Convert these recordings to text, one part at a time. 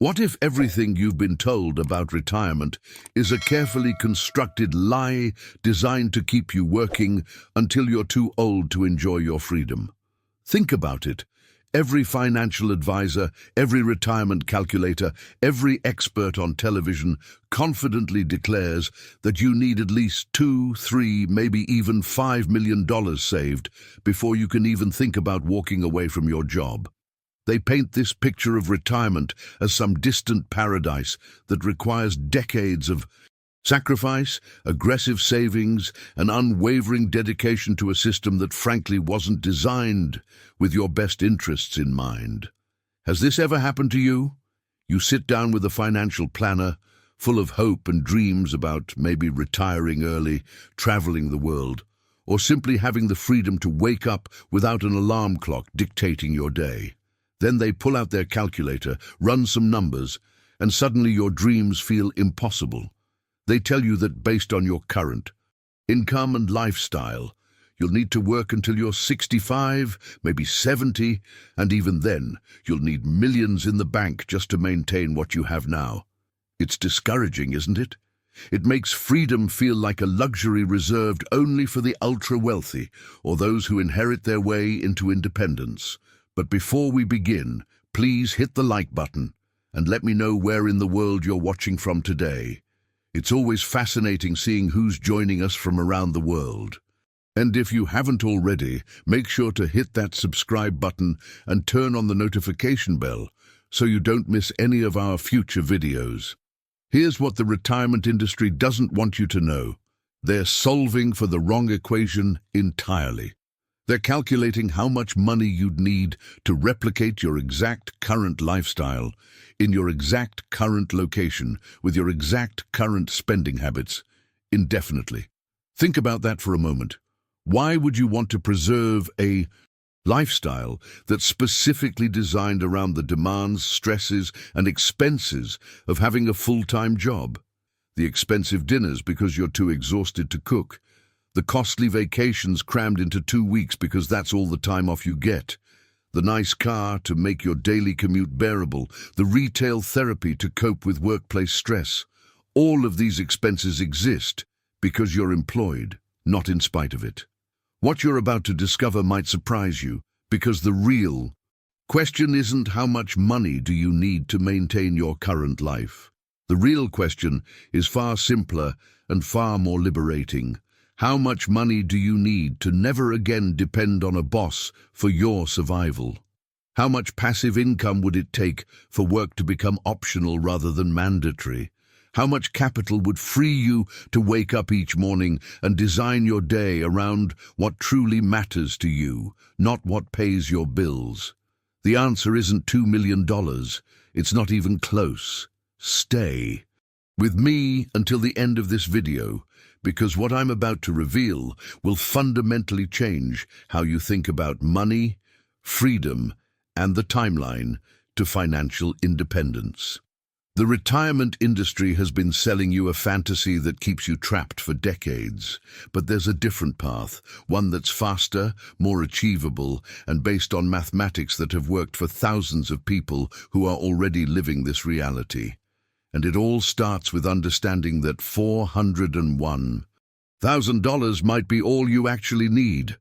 What if everything you've been told about retirement is a carefully constructed lie designed to keep you working until you're too old to enjoy your freedom? Think about it. Every financial advisor, every retirement calculator, every expert on television confidently declares that you need at least $2, $3, maybe even $5 million saved before you can even think about walking away from your job. They paint this picture of retirement as some distant paradise that requires decades of sacrifice, aggressive savings, and unwavering dedication to a system that frankly wasn't designed with your best interests in mind. Has this ever happened to you? You sit down with a financial planner, full of hope and dreams about maybe retiring early, traveling the world, or simply having the freedom to wake up without an alarm clock dictating your day. Then they pull out their calculator, run some numbers, and suddenly your dreams feel impossible. They tell you that based on your current income and lifestyle, you'll need to work until you're 65, maybe 70, and even then, you'll need millions in the bank just to maintain what you have now. It's discouraging, isn't it? It makes freedom feel like a luxury reserved only for the ultra-wealthy or those who inherit their way into independence. But before we begin, please hit the like button and let me know where in the world you're watching from today. It's always fascinating seeing who's joining us from around the world. And if you haven't already, make sure to hit that subscribe button and turn on the notification bell so you don't miss any of our future videos. Here's what the retirement industry doesn't want you to know. They're solving for the wrong equation entirely. They're calculating how much money you'd need to replicate your exact current lifestyle in your exact current location with your exact current spending habits indefinitely. Think about that for a moment. Why would you want to preserve a lifestyle that's specifically designed around the demands, stresses, and expenses of having a full-time job? The expensive dinners because you're too exhausted to cook. The costly vacations crammed into 2 weeks because that's all the time off you get. The nice car to make your daily commute bearable. The retail therapy to cope with workplace stress. All of these expenses exist because you're employed, not in spite of it. What you're about to discover might surprise you, because the real question isn't how much money do you need to maintain your current life. The real question is far simpler and far more liberating. How much money do you need to never again depend on a boss for your survival? How much passive income would it take for work to become optional rather than mandatory? How much capital would free you to wake up each morning and design your day around what truly matters to you, not what pays your bills? The answer isn't $2 million. It's not even close. Stay with me until the end of this video, because what I'm about to reveal will fundamentally change how you think about money, freedom, and the timeline to financial independence. The retirement industry has been selling you a fantasy that keeps you trapped for decades, but there's a different path, one that's faster, more achievable, and based on mathematics that have worked for thousands of people who are already living this reality. And it all starts with understanding that $401,000 might be all you actually need.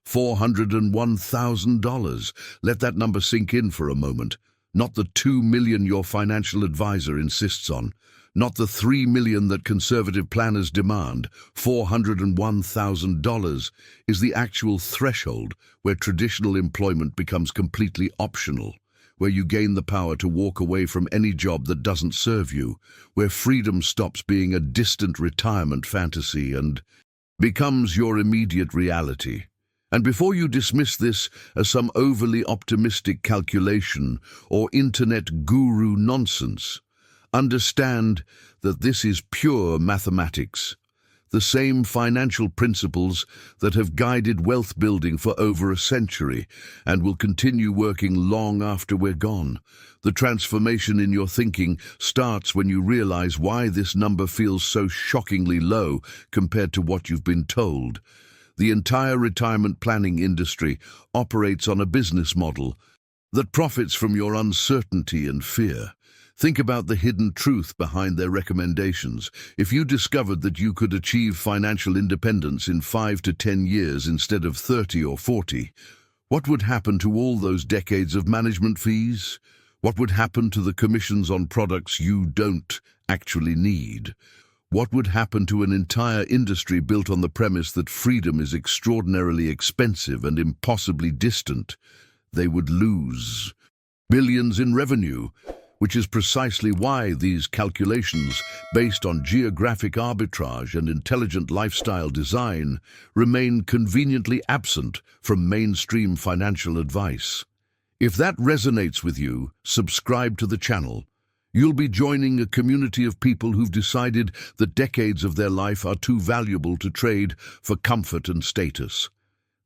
$401,000. Let that number sink in for a moment. Not the $2 million your financial advisor insists on. Not the $3 million that conservative planners demand. $401,000 is the actual threshold where traditional employment becomes completely optional, where you gain the power to walk away from any job that doesn't serve you, where freedom stops being a distant retirement fantasy and becomes your immediate reality. And before you dismiss this as some overly optimistic calculation or internet guru nonsense, understand that this is pure mathematics. The same financial principles that have guided wealth building for over a century and will continue working long after we're gone. The transformation in your thinking starts when you realize why this number feels so shockingly low compared to what you've been told. The entire retirement planning industry operates on a business model that profits from your uncertainty and fear. Think about the hidden truth behind their recommendations. If you discovered that you could achieve financial independence in 5 to 10 years instead of 30 or 40, what would happen to all those decades of management fees? What would happen to the commissions on products you don't actually need? What would happen to an entire industry built on the premise that freedom is extraordinarily expensive and impossibly distant? They would lose billions in revenue, which is precisely why these calculations, based on geographic arbitrage and intelligent lifestyle design, remain conveniently absent from mainstream financial advice. If that resonates with you, subscribe to the channel. You'll be joining a community of people who've decided that decades of their life are too valuable to trade for comfort and status.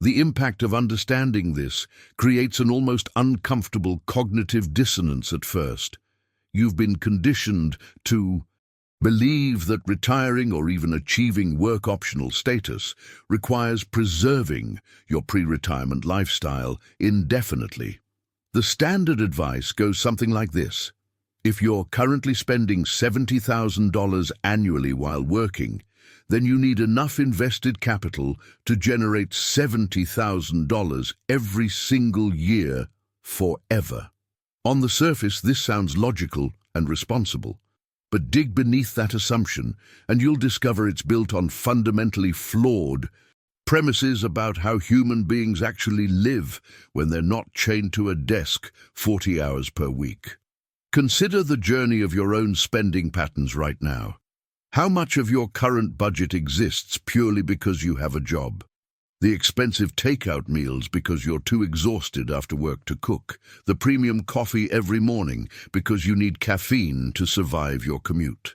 The impact of understanding this creates an almost uncomfortable cognitive dissonance at first. You've been conditioned to believe that retiring or even achieving work-optional status requires preserving your pre-retirement lifestyle indefinitely. The standard advice goes something like this. If you're currently spending $70,000 annually while working, then you need enough invested capital to generate $70,000 every single year forever. On the surface, this sounds logical and responsible, but dig beneath that assumption and you'll discover it's built on fundamentally flawed premises about how human beings actually live when they're not chained to a desk 40 hours per week. Consider the journey of your own spending patterns right now. How much of your current budget exists purely because you have a job? The expensive takeout meals because you're too exhausted after work to cook. The premium coffee every morning because you need caffeine to survive your commute.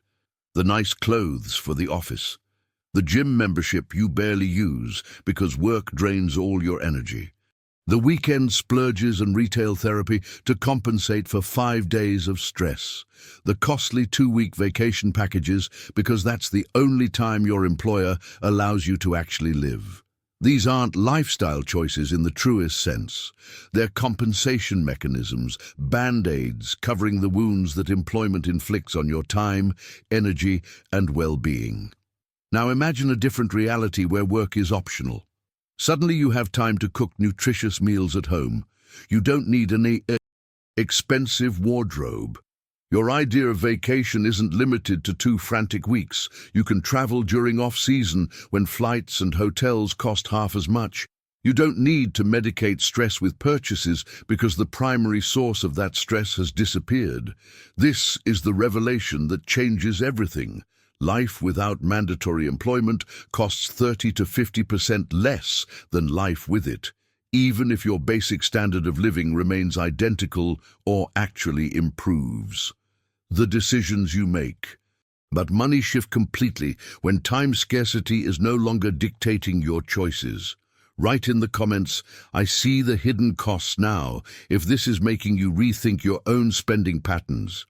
The nice clothes for the office. The gym membership you barely use because work drains all your energy. The weekend splurges and retail therapy to compensate for 5 days of stress. The costly 2-week vacation packages because that's the only time your employer allows you to actually live. These aren't lifestyle choices in the truest sense. They're compensation mechanisms, band-aids covering the wounds that employment inflicts on your time, energy, and well-being. Now imagine a different reality where work is optional. Suddenly you have time to cook nutritious meals at home. You don't need an expensive wardrobe. Your idea of vacation isn't limited to 2 frantic weeks. You can travel during off-season when flights and hotels cost half as much. You don't need to medicate stress with purchases because the primary source of that stress has disappeared. This is the revelation that changes everything. Life without mandatory employment costs 30 to 50% less than life with it, even if your basic standard of living remains identical or actually improves. The decisions you make. But money shift completely when time scarcity is no longer dictating your choices. Write in the comments, I see the hidden costs now, if this is making you rethink your own spending patterns.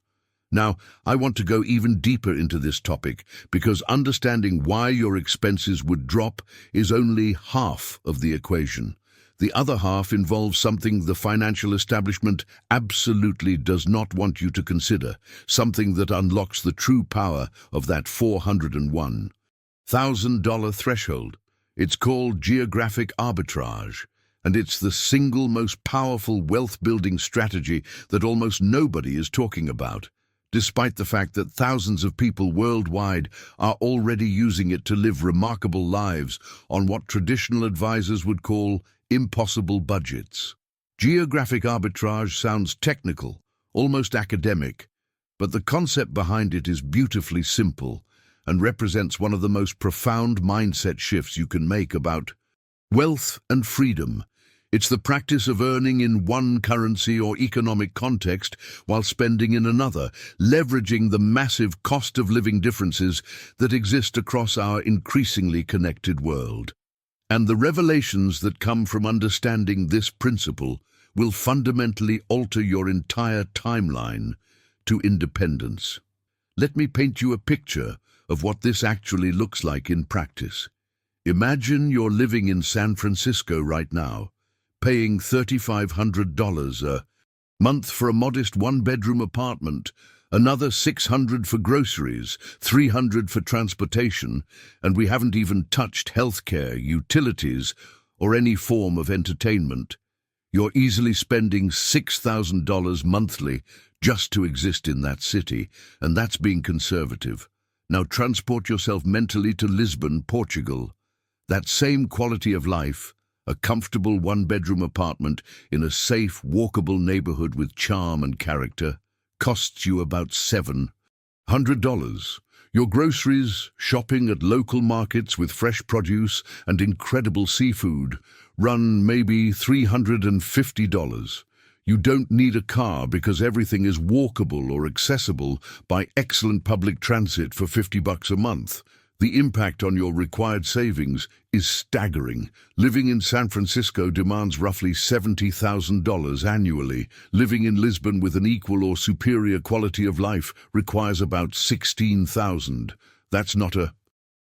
Now, I want to go even deeper into this topic because understanding why your expenses would drop is only half of the equation. The other half involves something the financial establishment absolutely does not want you to consider, something that unlocks the true power of that $401,000 threshold. It's called geographic arbitrage, and it's the single most powerful wealth-building strategy that almost nobody is talking about, despite the fact that thousands of people worldwide are already using it to live remarkable lives on what traditional advisors would call impossible budgets. Geographic arbitrage sounds technical, almost academic, but the concept behind it is beautifully simple and represents one of the most profound mindset shifts you can make about wealth and freedom. It's the practice of earning in one currency or economic context while spending in another, leveraging the massive cost of living differences that exist across our increasingly connected world. And the revelations that come from understanding this principle will fundamentally alter your entire timeline to independence. Let me paint you a picture of what this actually looks like in practice. Imagine you're living in San Francisco right now, paying $3,500 a month for a modest 1-bedroom apartment Another 600 for groceries, 300 for transportation, and we haven't even touched healthcare, utilities, or any form of entertainment. You're easily spending $6,000 monthly just to exist in that city, and that's being conservative. Now transport yourself mentally to Lisbon, Portugal. That same quality of life, a comfortable one-bedroom apartment in a safe, walkable neighborhood with charm and character, costs you about $700. Your groceries, shopping at local markets with fresh produce and incredible seafood, run maybe $350. You don't need a car because everything is walkable or accessible by excellent public transit for $50 a month. The impact on your required savings is staggering. Living in San Francisco demands roughly $70,000 annually. Living in Lisbon with an equal or superior quality of life requires about $16,000. That's not a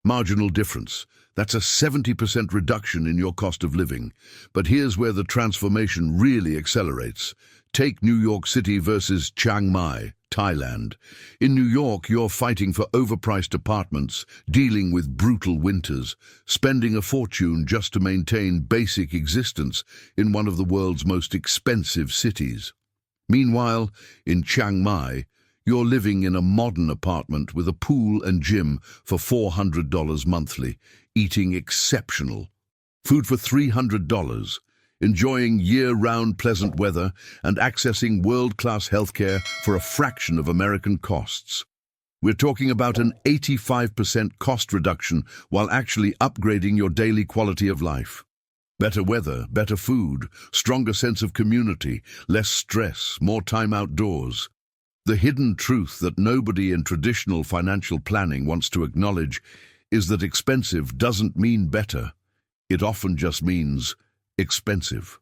marginal difference. That's a 70% reduction in your cost of living. But here's where the transformation really accelerates. Take New York City versus Chiang Mai, Thailand. In New York, you're fighting for overpriced apartments, dealing with brutal winters, spending a fortune just to maintain basic existence in one of the world's most expensive cities. Meanwhile, in Chiang Mai, you're living in a modern apartment with a pool and gym for $400 monthly, eating exceptional food for $300, enjoying year-round pleasant weather and accessing world-class healthcare for a fraction of American costs. We're talking about an 85% cost reduction while actually upgrading your daily quality of life. Better weather, better food, stronger sense of community, less stress, more time outdoors. The hidden truth that nobody in traditional financial planning wants to acknowledge is that expensive doesn't mean better. It often just means expensive.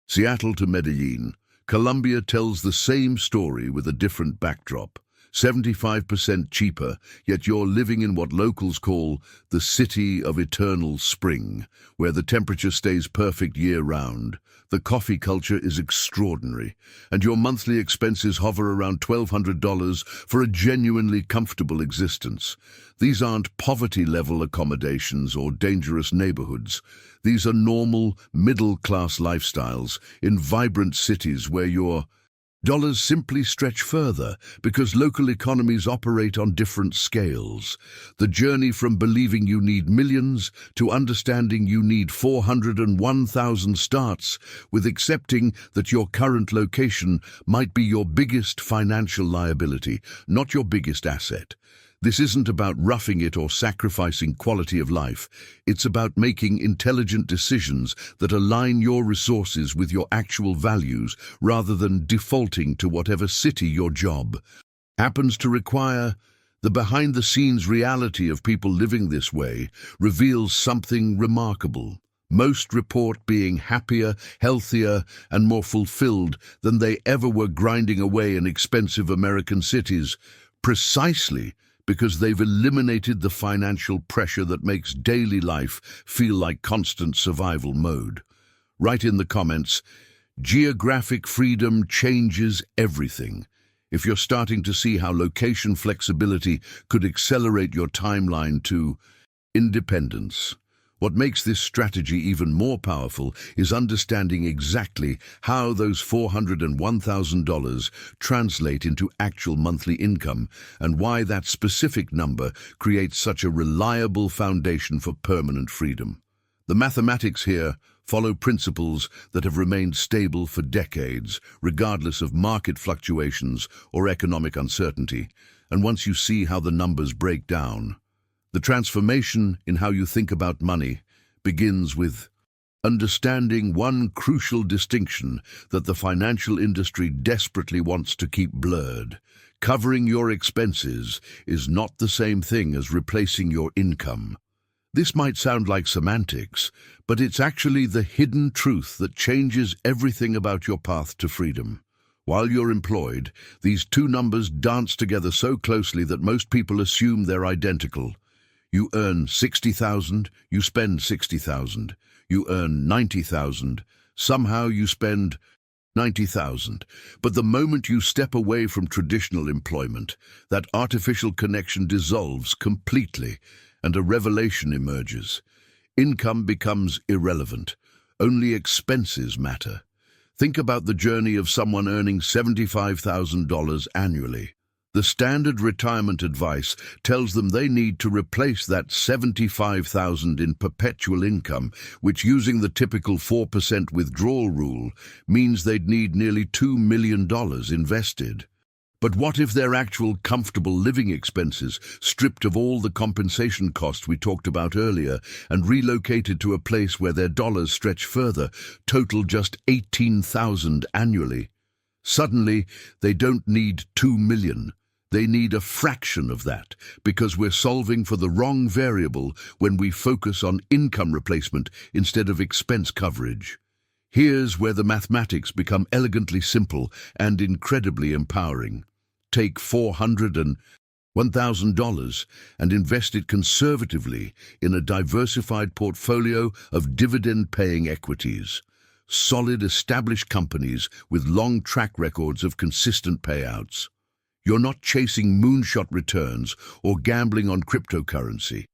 Seattle to Medellin, Colombia tells the same story with a different backdrop. 75% cheaper, yet you're living in what locals call the city of eternal spring, where the temperature stays perfect year-round. The coffee culture is extraordinary, and your monthly expenses hover around $1,200 for a genuinely comfortable existence. These aren't poverty-level accommodations or dangerous neighborhoods. These are normal, middle-class lifestyles in vibrant cities where your dollars simply stretch further because local economies operate on different scales. The journey from believing you need millions to understanding you need 401,000 starts with accepting that your current location might be your biggest financial liability, not your biggest asset. This isn't about roughing it or sacrificing quality of life. It's about making intelligent decisions that align your resources with your actual values rather than defaulting to whatever city your job happens to require. The behind-the-scenes reality of people living this way reveals something remarkable. Most report being happier, healthier, and more fulfilled than they ever were grinding away in expensive American cities, precisely because they've eliminated the financial pressure that makes daily life feel like constant survival mode. Write in the comments, geographic freedom changes everything. If you're starting to see how location flexibility could accelerate your timeline to independence. What makes this strategy even more powerful is understanding exactly how those $401,000 translate into actual monthly income and why that specific number creates such a reliable foundation for permanent freedom. The mathematics here follow principles that have remained stable for decades, regardless of market fluctuations or economic uncertainty. And once you see how the numbers break down, the transformation in how you think about money begins with understanding one crucial distinction that the financial industry desperately wants to keep blurred. Covering your expenses is not the same thing as replacing your income. This might sound like semantics, but it's actually the hidden truth that changes everything about your path to freedom. While you're employed, these two numbers dance together so closely that most people assume they're identical. You earn $60,000, you spend $60,000. You earn $90,000, somehow you spend 90,000. But the moment you step away from traditional employment, that artificial connection dissolves completely and a revelation emerges. Income becomes irrelevant. Only expenses matter. Think about the journey of someone earning $75,000 annually. The standard retirement advice tells them they need to replace that $75,000 in perpetual income, which, using the typical 4% withdrawal rule, means they'd need nearly $2 million invested. But what if their actual comfortable living expenses, stripped of all the compensation costs we talked about earlier and relocated to a place where their dollars stretch further, total just $18,000 annually? Suddenly, they don't need $2 million. They need a fraction of that, because we're solving for the wrong variable when we focus on income replacement instead of expense coverage. Here's where the mathematics become elegantly simple and incredibly empowering. Take $401,000 and invest it conservatively in a diversified portfolio of dividend-paying equities. Solid, established companies with long track records of consistent payouts. You're not chasing moonshot returns or gambling on cryptocurrency.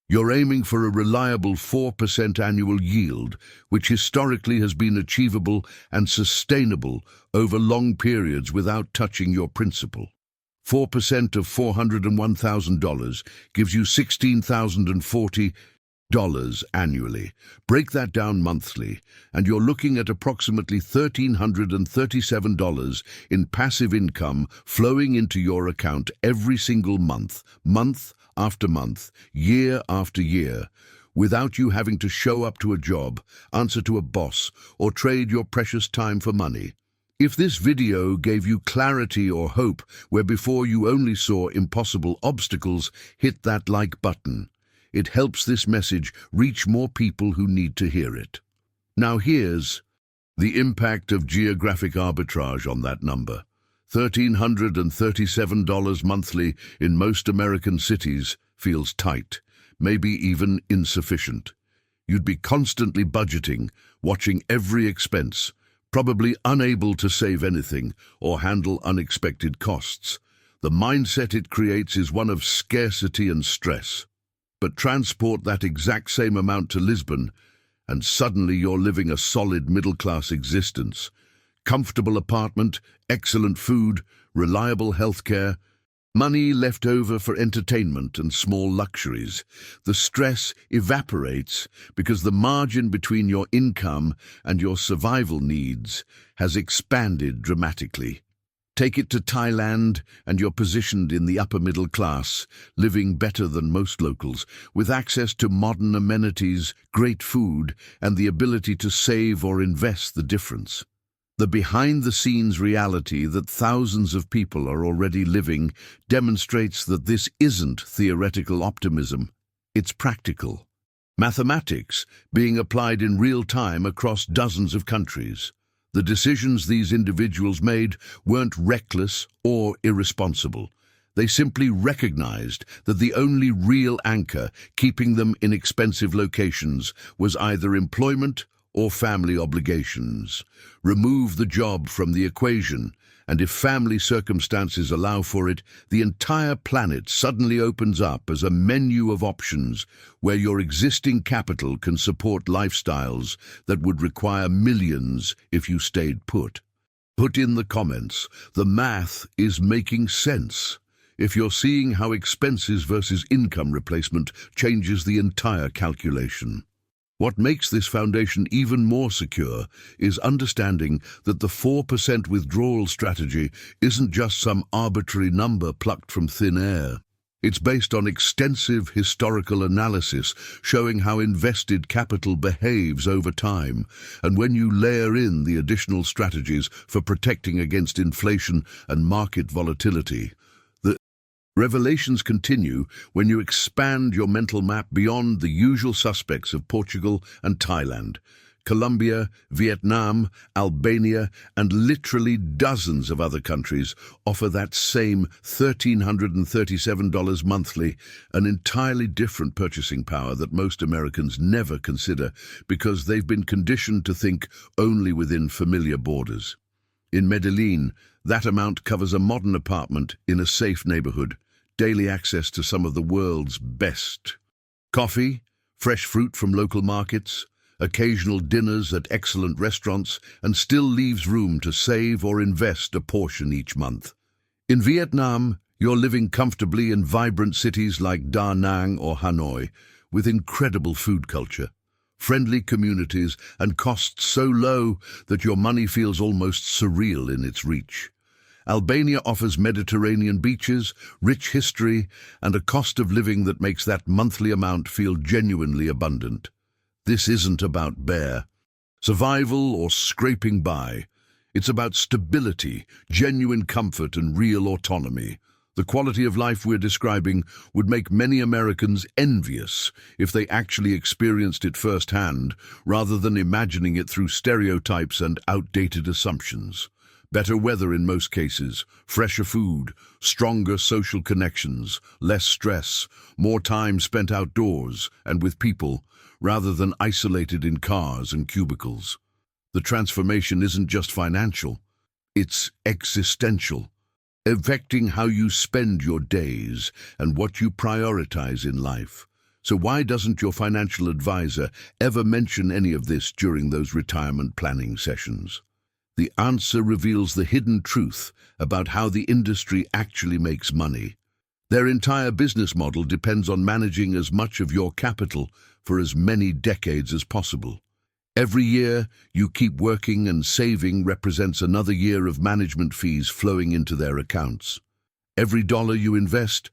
You're aiming for a reliable 4% annual yield, which historically has been achievable and sustainable over long periods without touching your principal. 4% of $401,000 gives you $16,040 annually. Break that down monthly, and you're looking at approximately $1,337 in passive income flowing into your account every single month, month after month, year after year, without you having to show up to a job, answer to a boss, or trade your precious time for money. If this video gave you clarity or hope where before you only saw impossible obstacles, hit that like button. It helps this message reach more people who need to hear it. Now here's the impact of geographic arbitrage on that number. $1,337 monthly in most American cities feels tight, maybe even insufficient. You'd be constantly budgeting, watching every expense, probably unable to save anything or handle unexpected costs. The mindset it creates is one of scarcity and stress. But transport that exact same amount to Lisbon, and suddenly you're living a solid middle-class existence. Comfortable apartment, excellent food, reliable healthcare, money left over for entertainment and small luxuries. The stress evaporates because the margin between your income and your survival needs has expanded dramatically. Take it to Thailand, and you're positioned in the upper middle class, living better than most locals, with access to modern amenities, great food, and the ability to save or invest the difference. The behind-the-scenes reality that thousands of people are already living demonstrates that this isn't theoretical optimism, it's practical. Mathematics being applied in real time across dozens of countries. The decisions these individuals made weren't reckless or irresponsible. They simply recognized that the only real anchor keeping them in expensive locations was either employment or family obligations. Remove the job from the equation, and if family circumstances allow for it, the entire planet suddenly opens up as a menu of options where your existing capital can support lifestyles that would require millions if you stayed put. Put in the comments, the math is making sense. If you're seeing how expenses versus income replacement changes the entire calculation. What makes this foundation even more secure is understanding that the 4% withdrawal strategy isn't just some arbitrary number plucked from thin air. It's based on extensive historical analysis showing how invested capital behaves over time, and when you layer in the additional strategies for protecting against inflation and market volatility, revelations continue when you expand your mental map beyond the usual suspects of Portugal and Thailand. Colombia, Vietnam, Albania, and literally dozens of other countries offer that same $1,337 monthly, an entirely different purchasing power that most Americans never consider because they've been conditioned to think only within familiar borders. In Medellin, that amount covers a modern apartment in a safe neighborhood, daily access to some of the world's best. Coffee, fresh fruit from local markets, occasional dinners at excellent restaurants, and still leaves room to save or invest a portion each month. In Vietnam, you're living comfortably in vibrant cities like Da Nang or Hanoi, with incredible food culture, friendly communities, and costs so low that your money feels almost surreal in its reach. Albania offers Mediterranean beaches, rich history, and a cost of living that makes that monthly amount feel genuinely abundant. This isn't about bare survival or scraping by. It's about stability, genuine comfort, and real autonomy. The quality of life we're describing would make many Americans envious if they actually experienced it firsthand, rather than imagining it through stereotypes and outdated assumptions. Better weather in most cases, fresher food, stronger social connections, less stress, more time spent outdoors and with people, rather than isolated in cars and cubicles. The transformation isn't just financial, it's existential, affecting how you spend your days and what you prioritize in life. So why doesn't your financial advisor ever mention any of this during those retirement planning sessions? The answer reveals the hidden truth about how the industry actually makes money. Their entire business model depends on managing as much of your capital for as many decades as possible. Every year you keep working and saving represents another year of management fees flowing into their accounts. Every dollar you invest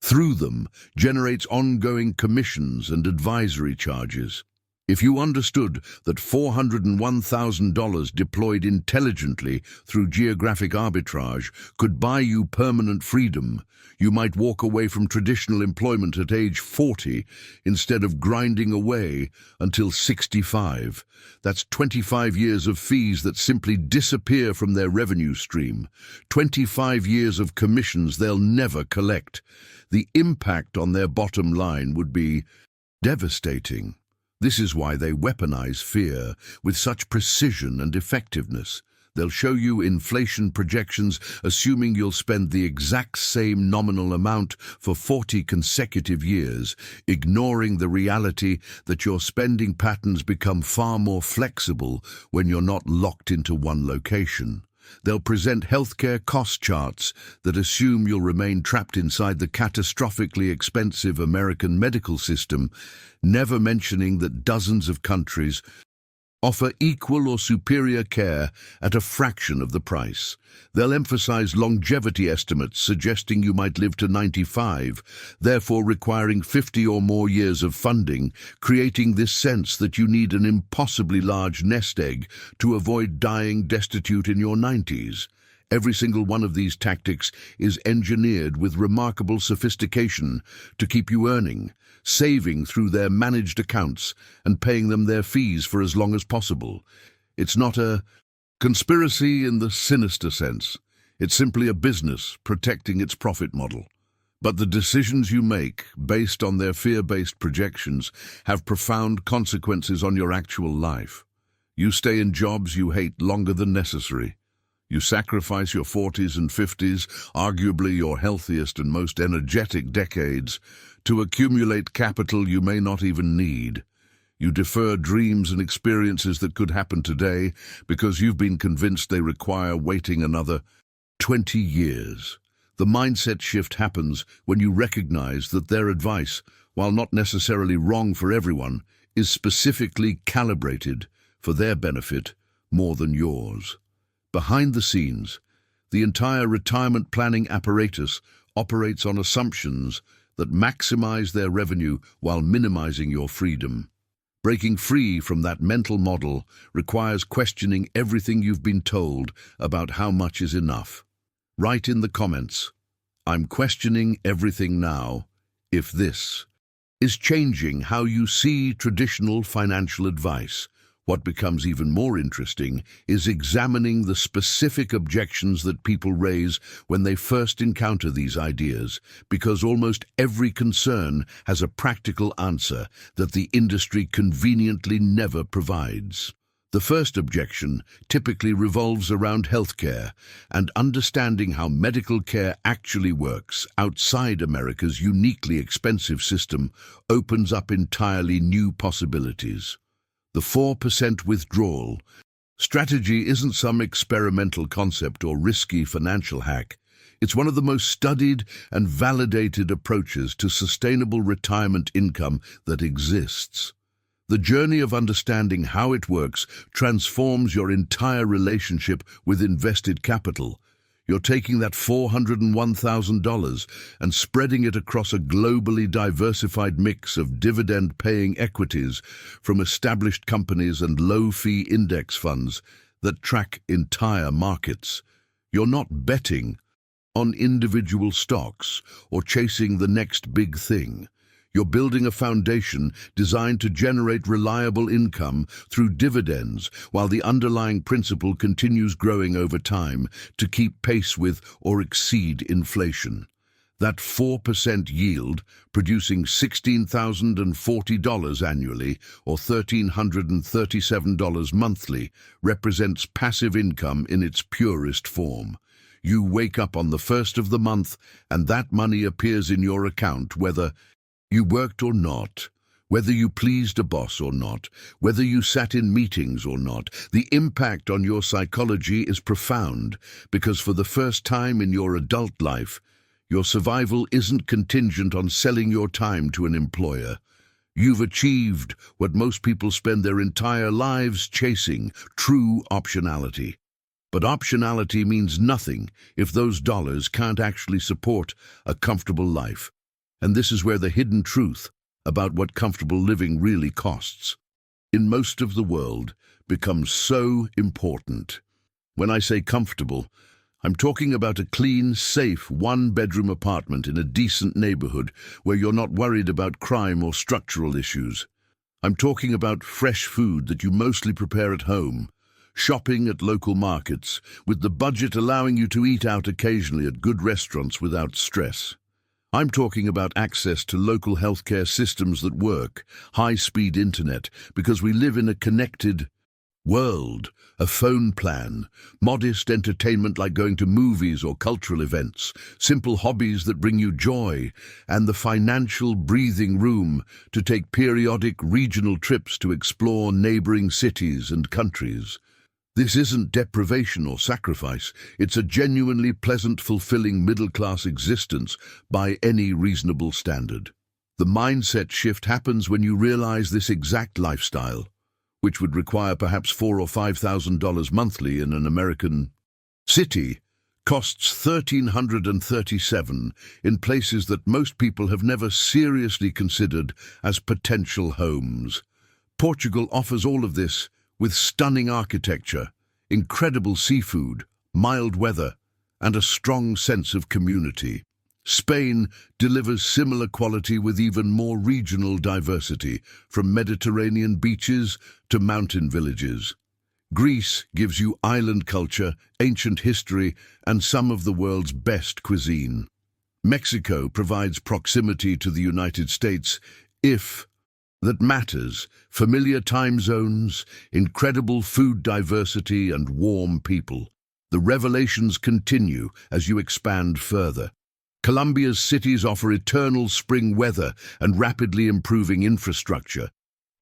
through them generates ongoing commissions and advisory charges. If you understood that $401,000 deployed intelligently through geographic arbitrage could buy you permanent freedom, you might walk away from traditional employment at age 40 instead of grinding away until 65. That's 25 years of fees that simply disappear from their revenue stream, 25 years of commissions they'll never collect. The impact on their bottom line would be devastating. This is why they weaponize fear with such precision and effectiveness. They'll show you inflation projections, assuming you'll spend the exact same nominal amount for 40 consecutive years, ignoring the reality that your spending patterns become far more flexible when you're not locked into one location. They'll present healthcare cost charts that assume you'll remain trapped inside the catastrophically expensive American medical system, never mentioning that dozens of countries offer equal or superior care at a fraction of the price. They'll emphasize longevity estimates suggesting you might live to 95, therefore requiring 50 or more years of funding, creating this sense that you need an impossibly large nest egg to avoid dying destitute in your 90s. Every single one of these tactics is engineered with remarkable sophistication to keep you earning, saving through their managed accounts, and paying them their fees for as long as possible. It's not a conspiracy in the sinister sense. It's simply a business protecting its profit model. But the decisions you make, based on their fear-based projections, have profound consequences on your actual life. You stay in jobs you hate longer than necessary. You sacrifice your 40s and 50s, arguably your healthiest and most energetic decades, to accumulate capital you may not even need. You defer dreams and experiences that could happen today because you've been convinced they require waiting another 20 years. The mindset shift happens when you recognize that their advice, while not necessarily wrong for everyone, is specifically calibrated for their benefit more than yours. Behind the scenes, the entire retirement planning apparatus operates on assumptions that maximize their revenue while minimizing your freedom. Breaking free from that mental model requires questioning everything you've been told about how much is enough. Write in the comments, "I'm questioning everything now, if this is changing how you see traditional financial advice." What becomes even more interesting is examining the specific objections that people raise when they first encounter these ideas, because almost every concern has a practical answer that the industry conveniently never provides. The first objection typically revolves around healthcare and understanding how medical care actually works outside America's uniquely expensive system opens up entirely new possibilities. The 4% withdrawal strategy isn't some experimental concept or risky financial hack. It's one of the most studied and validated approaches to sustainable retirement income that exists. The journey of understanding how it works transforms your entire relationship with invested capital. You're taking that $401,000 and spreading it across a globally diversified mix of dividend-paying equities from established companies and low-fee index funds that track entire markets. You're not betting on individual stocks or chasing the next big thing. You're building a foundation designed to generate reliable income through dividends while the underlying principal continues growing over time to keep pace with or exceed inflation. That 4% yield, producing $16,040 annually or $1,337 monthly, represents passive income in its purest form. You wake up on the first of the month and that money appears in your account whether you worked or not, whether you pleased a boss or not, whether you sat in meetings or not. The impact on your psychology is profound because for the first time in your adult life, your survival isn't contingent on selling your time to an employer. You've achieved what most people spend their entire lives chasing: true optionality. But optionality means nothing if those dollars can't actually support a comfortable life. And this is where the hidden truth about what comfortable living really costs in most of the world becomes so important. When I say comfortable, I'm talking about a clean, safe, one-bedroom apartment in a decent neighborhood where you're not worried about crime or structural issues. I'm talking about fresh food that you mostly prepare at home, shopping at local markets, with the budget allowing you to eat out occasionally at good restaurants without stress. I'm talking about access to local healthcare systems that work, high-speed internet, because we live in a connected world, a phone plan, modest entertainment like going to movies or cultural events, simple hobbies that bring you joy, and the financial breathing room to take periodic regional trips to explore neighboring cities and countries. This isn't deprivation or sacrifice. It's a genuinely pleasant, fulfilling middle-class existence by any reasonable standard. The mindset shift happens when you realize this exact lifestyle, which would require perhaps $4,000 or $5,000 monthly in an American city, costs $1,337 in places that most people have never seriously considered as potential homes. Portugal offers all of this with stunning architecture, incredible seafood, mild weather, and a strong sense of community. Spain delivers similar quality with even more regional diversity, from Mediterranean beaches to mountain villages. Greece gives you island culture, ancient history, and some of the world's best cuisine. Mexico provides proximity to the United States, if that matters, familiar time zones, incredible food diversity, and warm people. The revelations continue as you expand further. Colombia's cities offer eternal spring weather and rapidly improving infrastructure.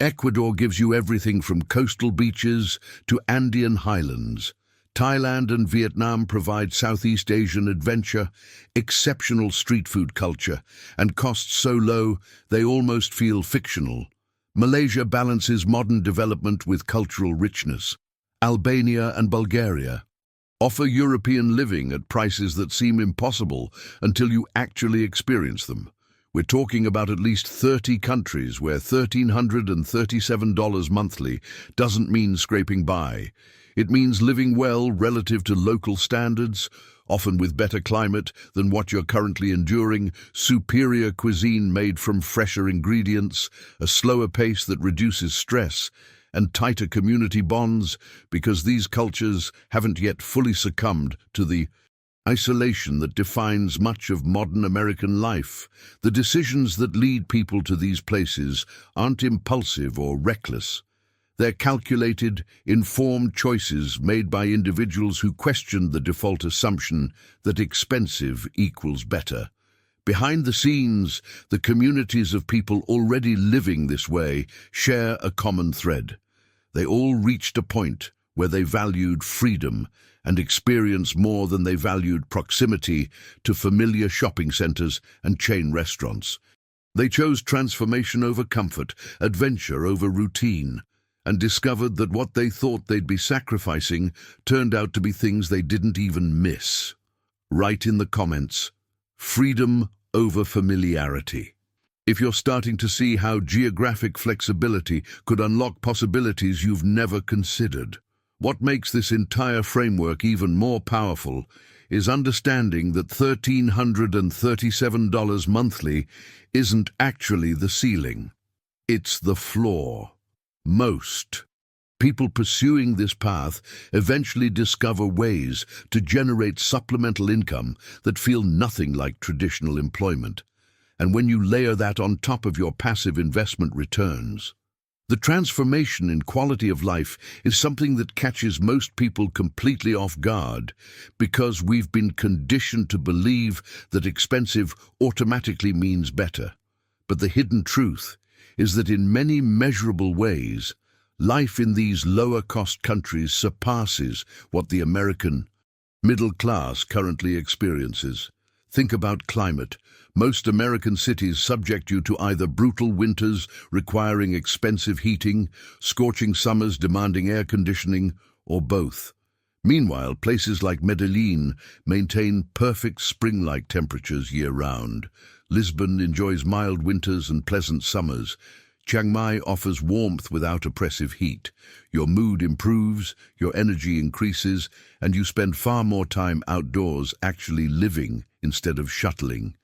Ecuador gives you everything from coastal beaches to Andean highlands. Thailand and Vietnam provide Southeast Asian adventure, exceptional street food culture, and costs so low they almost feel fictional. Malaysia balances modern development with cultural richness. Albania and Bulgaria offer European living at prices that seem impossible until you actually experience them. We're talking about at least 30 countries where $1,337 monthly doesn't mean scraping by. It means living well relative to local standards, often with better climate than what you're currently enduring, superior cuisine made from fresher ingredients, a slower pace that reduces stress, and tighter community bonds because these cultures haven't yet fully succumbed to the isolation that defines much of modern American life. The decisions that lead people to these places aren't impulsive or reckless. They're calculated, informed choices made by individuals who questioned the default assumption that expensive equals better. Behind the scenes, the communities of people already living this way share a common thread. They all reached a point where they valued freedom and experienced more than they valued proximity to familiar shopping centers and chain restaurants. They chose transformation over comfort, adventure over routine, and discovered that what they thought they'd be sacrificing turned out to be things they didn't even miss. Write in the comments, freedom over familiarity. If you're starting to see how geographic flexibility could unlock possibilities you've never considered. What makes this entire framework even more powerful is understanding that $1,337 monthly isn't actually the ceiling. It's the floor. Most people pursuing this path eventually discover ways to generate supplemental income that feel nothing like traditional employment. And when you layer that on top of your passive investment returns, the transformation in quality of life is something that catches most people completely off guard because we've been conditioned to believe that expensive automatically means better. But the hidden truth is that in many measurable ways, life in these lower-cost countries surpasses what the American middle class currently experiences. Think about climate. Most American cities subject you to either brutal winters requiring expensive heating, scorching summers demanding air conditioning, or both. Meanwhile, places like Medellin maintain perfect spring-like temperatures year-round. Lisbon enjoys mild winters and pleasant summers. Chiang Mai offers warmth without oppressive heat. Your mood improves, your energy increases, and you spend far more time outdoors actually living instead of shuttling.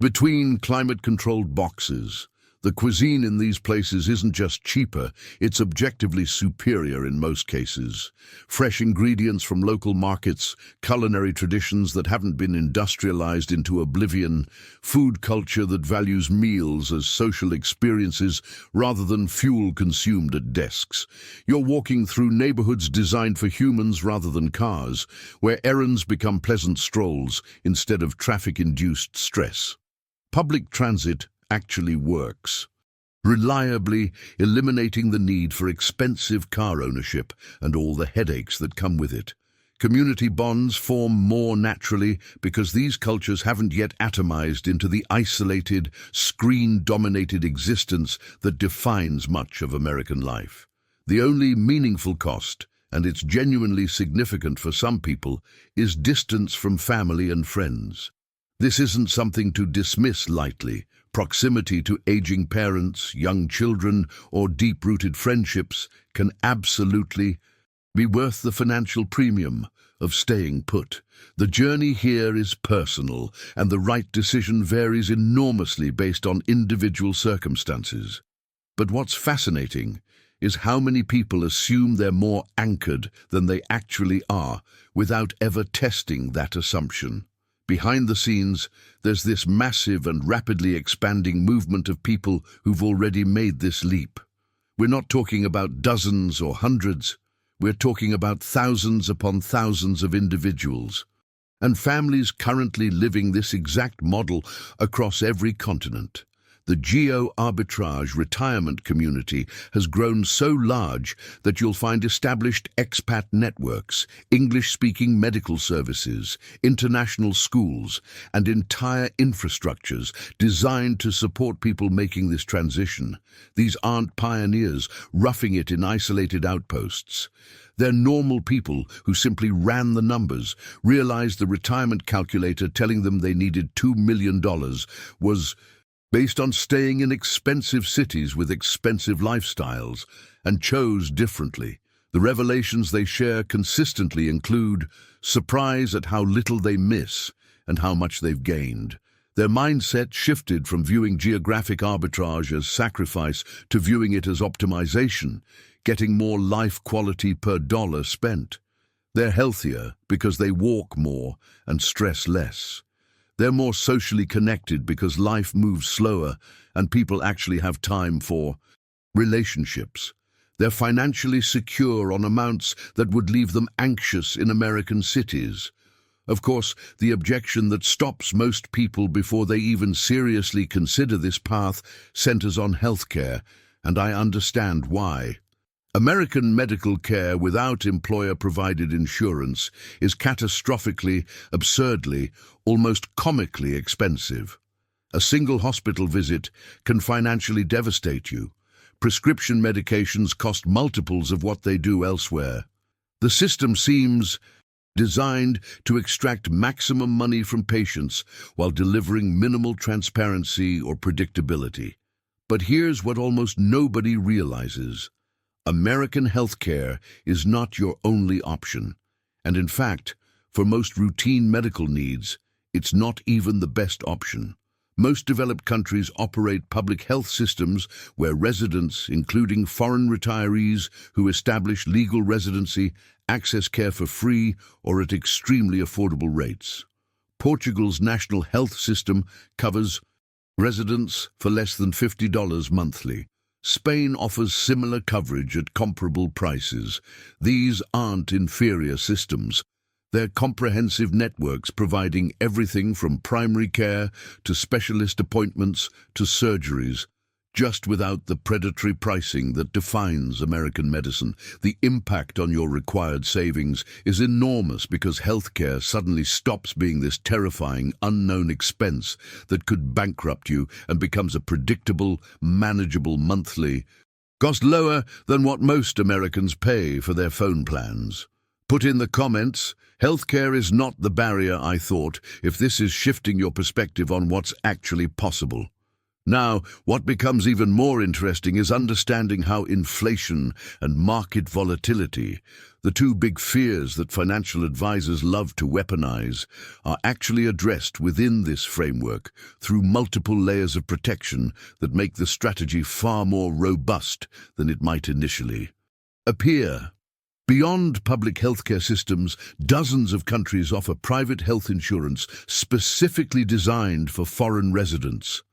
Between climate-controlled boxes, the cuisine in these places isn't just cheaper, it's objectively superior in most cases. Fresh ingredients from local markets, culinary traditions that haven't been industrialized into oblivion, food culture that values meals as social experiences rather than fuel consumed at desks. You're walking through neighborhoods designed for humans rather than cars, where errands become pleasant strolls instead of traffic-induced stress. Public transit actually works, reliably eliminating the need for expensive car ownership and all the headaches that come with it. Community bonds form more naturally because these cultures haven't yet atomized into the isolated, screen-dominated existence that defines much of American life. The only meaningful cost, and it's genuinely significant for some people, is distance from family and friends. This isn't something to dismiss lightly. Proximity to aging parents, young children, or deep-rooted friendships can absolutely be worth the financial premium of staying put. The journey here is personal, and the right decision varies enormously based on individual circumstances. But what's fascinating is how many people assume they're more anchored than they actually are without ever testing that assumption. Behind the scenes, there's this massive and rapidly expanding movement of people who've already made this leap. We're not talking about dozens or hundreds. We're talking about thousands upon thousands of individuals, and families currently living this exact model across every continent. The geo-arbitrage retirement community has grown so large that you'll find established expat networks, English-speaking medical services, international schools, and entire infrastructures designed to support people making this transition. These aren't pioneers roughing it in isolated outposts. They're normal people who simply ran the numbers, realized the retirement calculator telling them they needed $2 million was based on staying in expensive cities with expensive lifestyles, and chose differently. The revelations they share consistently include surprise at how little they miss and how much they've gained. Their mindset shifted from viewing geographic arbitrage as sacrifice to viewing it as optimization, getting more life quality per dollar spent. They're healthier because they walk more and stress less. They're more socially connected because life moves slower and people actually have time for relationships. They're financially secure on amounts that would leave them anxious in American cities. Of course, the objection that stops most people before they even seriously consider this path centers on healthcare, and I understand why. American medical care without employer-provided insurance is catastrophically, absurdly, almost comically expensive. A single hospital visit can financially devastate you. Prescription medications cost multiples of what they do elsewhere. The system seems designed to extract maximum money from patients while delivering minimal transparency or predictability. But here's what almost nobody realizes. American healthcare is not your only option. And in fact, for most routine medical needs, it's not even the best option. Most developed countries operate public health systems where residents, including foreign retirees who establish legal residency, access care for free or at extremely affordable rates. Portugal's national health system covers residents for less than $50 monthly. Spain offers similar coverage at comparable prices. These aren't inferior systems. They're comprehensive networks providing everything from primary care to specialist appointments to surgeries, just without the predatory pricing that defines American medicine. The impact on your required savings is enormous because healthcare suddenly stops being this terrifying, unknown expense that could bankrupt you and becomes a predictable, manageable monthly cost lower than what most Americans pay for their phone plans. Put in the comments, healthcare is not the barrier I thought, if this is shifting your perspective on what's actually possible. Now, what becomes even more interesting is understanding how inflation and market volatility, the two big fears that financial advisors love to weaponize, are actually addressed within this framework through multiple layers of protection that make the strategy far more robust than it might initially appear. Beyond public healthcare systems, dozens of countries offer private health insurance specifically designed for foreign residents.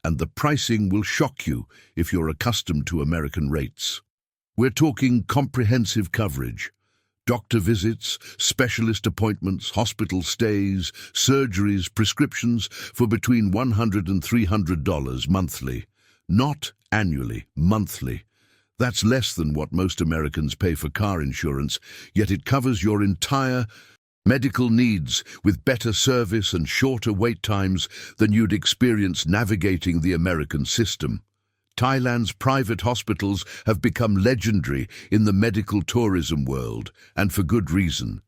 And the pricing will shock you if you're accustomed to American rates. We're talking comprehensive coverage, doctor visits, specialist appointments, hospital stays, surgeries, prescriptions for between $100 and $300 monthly. Not annually, monthly. That's less than what most Americans pay for car insurance, yet it covers your entire medical needs with better service and shorter wait times than you'd experience navigating the American system. Thailand's private hospitals have become legendary in the medical tourism world, and for good reason.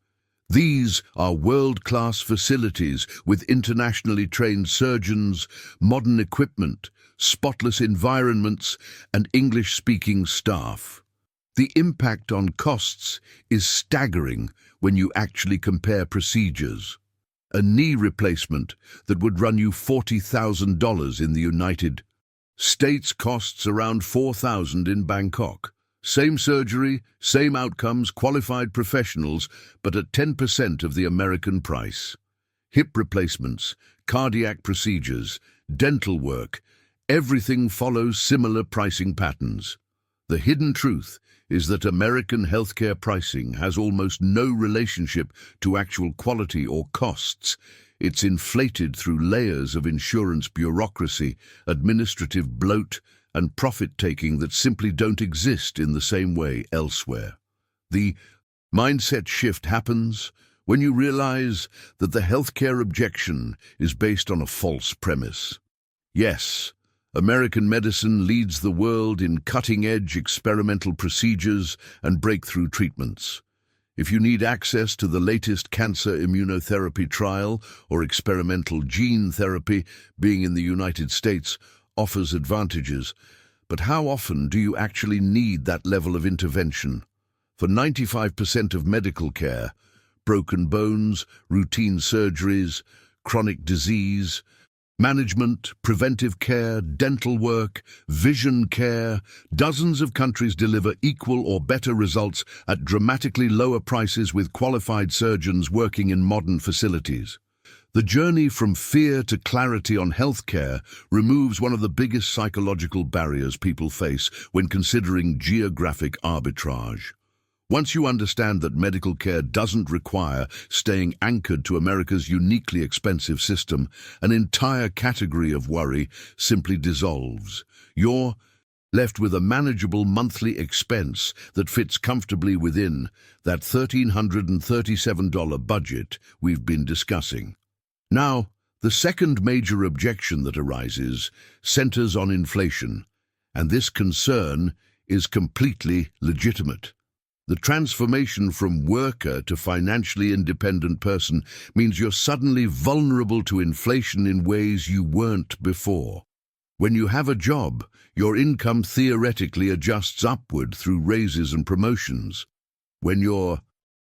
These are world-class facilities with internationally trained surgeons, modern equipment, spotless environments, and English-speaking staff. The impact on costs is staggering when you actually compare procedures. A knee replacement that would run you $40,000 in the United States costs around $4,000 in Bangkok. Same surgery, same outcomes, qualified professionals, but at 10% of the American price. Hip replacements, cardiac procedures, dental work, everything follows similar pricing patterns. The hidden truth is that American healthcare pricing has almost no relationship to actual quality or costs. It's inflated through layers of insurance bureaucracy, administrative bloat, and profit-taking that simply don't exist in the same way elsewhere. The mindset shift happens when you realize that the healthcare objection is based on a false premise. Yes, American medicine leads the world in cutting-edge experimental procedures and breakthrough treatments. If you need access to the latest cancer immunotherapy trial or experimental gene therapy, being in the United States offers advantages. But how often do you actually need that level of intervention? For 95% of medical care, broken bones, routine surgeries, chronic disease, management, preventive care, dental work, vision care, dozens of countries deliver equal or better results at dramatically lower prices with qualified surgeons working in modern facilities. The journey from fear to clarity on healthcare removes one of the biggest psychological barriers people face when considering geographic arbitrage. Once you understand that medical care doesn't require staying anchored to America's uniquely expensive system, an entire category of worry simply dissolves. You're left with a manageable monthly expense that fits comfortably within that $1,337 budget we've been discussing. Now, the second major objection that arises centers on inflation, and this concern is completely legitimate. The transformation from worker to financially independent person means you're suddenly vulnerable to inflation in ways you weren't before. When you have a job, your income theoretically adjusts upward through raises and promotions. When you're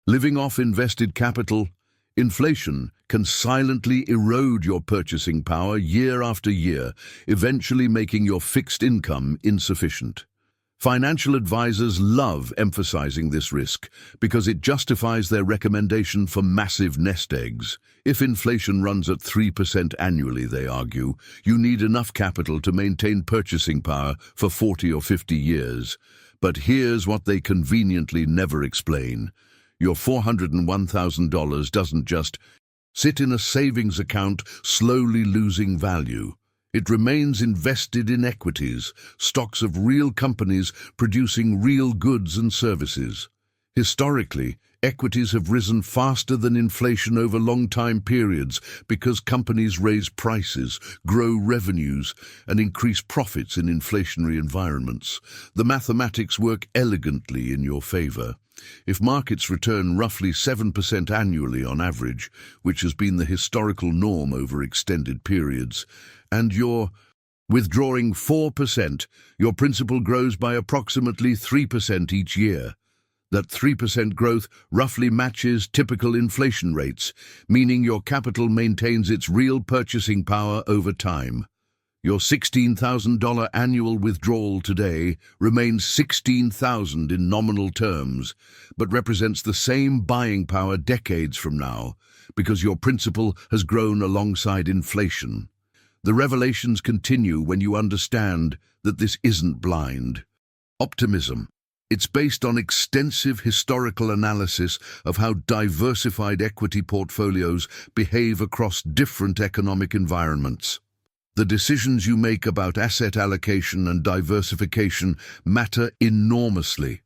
living off invested capital, inflation can silently erode your purchasing power year after year, eventually making your fixed income insufficient. Financial advisors love emphasizing this risk because it justifies their recommendation for massive nest eggs. If inflation runs at 3% annually, they argue, you need enough capital to maintain purchasing power for 40 or 50 years. But here's what they conveniently never explain. Your $401,000 doesn't just sit in a savings account slowly losing value. It remains invested in equities, stocks of real companies producing real goods and services. Historically, equities have risen faster than inflation over long time periods because companies raise prices, grow revenues, and increase profits in inflationary environments. The mathematics work elegantly in your favor. If markets return roughly 7% annually on average, which has been the historical norm over extended periods, and you're withdrawing 4%, your principal grows by approximately 3% each year. That 3% growth roughly matches typical inflation rates, meaning your capital maintains its real purchasing power over time. Your $16,000 annual withdrawal today remains $16,000 in nominal terms, but represents the same buying power decades from now, because your principal has grown alongside inflation. The revelations continue when you understand that this isn't blind optimism. It's based on extensive historical analysis of how diversified equity portfolios behave across different economic environments. The decisions you make about asset allocation and diversification matter enormously.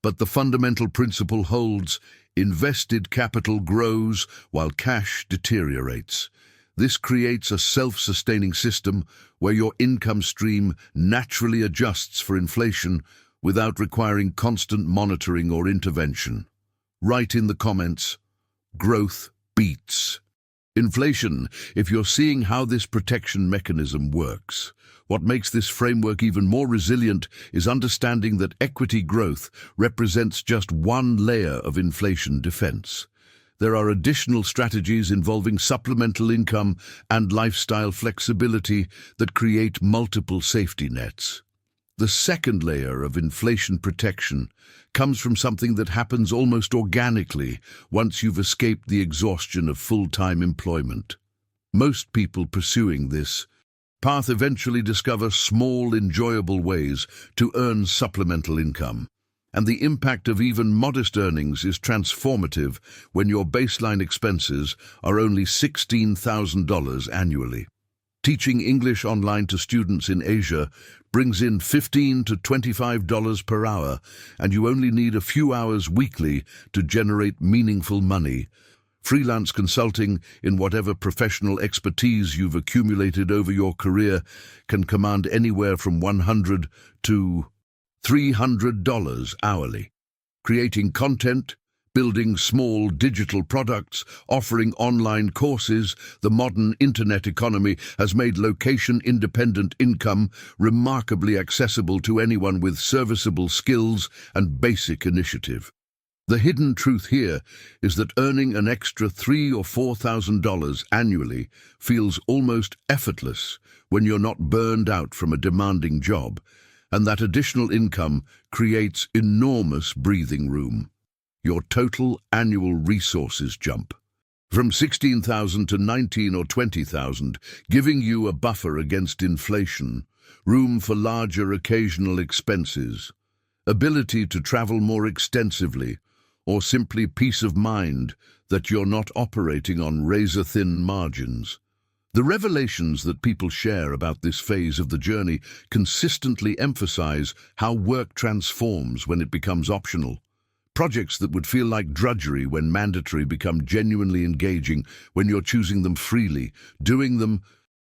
But the fundamental principle holds: invested capital grows while cash deteriorates. This creates a self-sustaining system where your income stream naturally adjusts for inflation without requiring constant monitoring or intervention. Write in the comments, growth beats inflation, if you're seeing how this protection mechanism works. What makes this framework even more resilient is understanding that equity growth represents just one layer of inflation defense. There are additional strategies involving supplemental income and lifestyle flexibility that create multiple safety nets. The second layer of inflation protection comes from something that happens almost organically once you've escaped the exhaustion of full-time employment. Most people pursuing this path eventually discover small, enjoyable ways to earn supplemental income. And the impact of even modest earnings is transformative when your baseline expenses are only $16,000 annually. Teaching English online to students in Asia brings in $15 to $25 per hour, and you only need a few hours weekly to generate meaningful money. Freelance consulting in whatever professional expertise you've accumulated over your career can command anywhere from $100 to $300 hourly. Creating content, building small digital products, offering online courses, the modern internet economy has made location-independent income remarkably accessible to anyone with serviceable skills and basic initiative. The hidden truth here is that earning an extra $3,000 or $4,000 annually feels almost effortless when you're not burned out from a demanding job, and that additional income creates enormous breathing room. Your total annual resources jump. from 16,000 to 19 or 20,000, giving you a buffer against inflation, room for larger occasional expenses, ability to travel more extensively, or simply peace of mind that you're not operating on razor-thin margins. The revelations that people share about this phase of the journey consistently emphasize how work transforms when it becomes optional. Projects that would feel like drudgery when mandatory become genuinely engaging when you're choosing them freely, doing them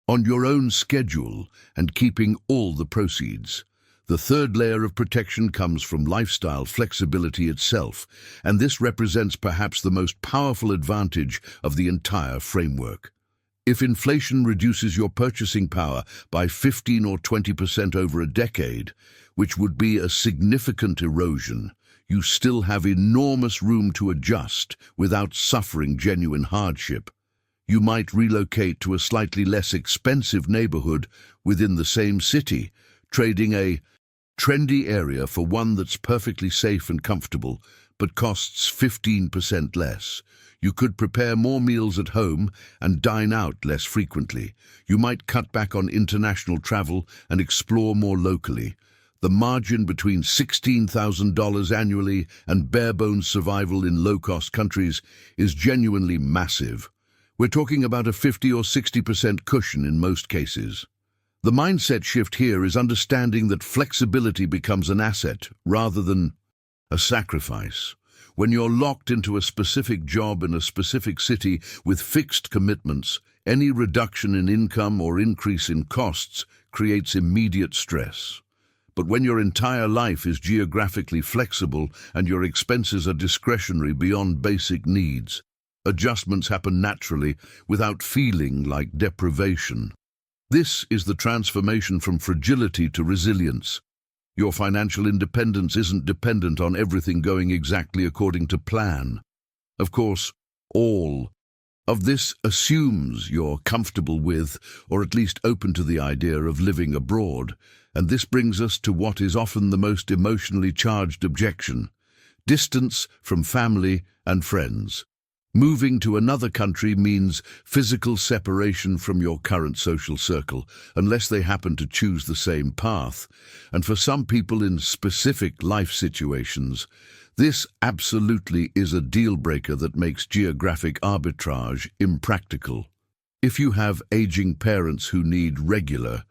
on your own schedule, and keeping all the proceeds. The third layer of protection comes from lifestyle flexibility itself, and this represents perhaps the most powerful advantage of the entire framework. If inflation reduces your purchasing power by 15 or 20% over a decade, which would be a significant erosion, you still have enormous room to adjust without suffering genuine hardship. You might relocate to a slightly less expensive neighborhood within the same city, trading a trendy area for one that's perfectly safe and comfortable, but costs 15% less. You could prepare more meals at home and dine out less frequently. You might cut back on international travel and explore more locally. The margin between $16,000 annually and bare-bones survival in low-cost countries is genuinely massive. We're talking about a 50 or 60% cushion in most cases. The mindset shift here is understanding that flexibility becomes an asset rather than a sacrifice. When you're locked into a specific job in a specific city with fixed commitments, any reduction in income or increase in costs creates immediate stress. But when your entire life is geographically flexible and your expenses are discretionary beyond basic needs, adjustments happen naturally without feeling like deprivation. This is the transformation from fragility to resilience. Your financial independence isn't dependent on everything going exactly according to plan. Of course, all of this assumes you're comfortable with, or at least open to the idea of living abroad, and this brings us to what is often the most emotionally charged objection: distance from family and friends. Moving to another country means physical separation from your current social circle, unless they happen to choose the same path. And for some people in specific life situations, this absolutely is a deal-breaker that makes geographic arbitrage impractical. If you have aging parents who need regular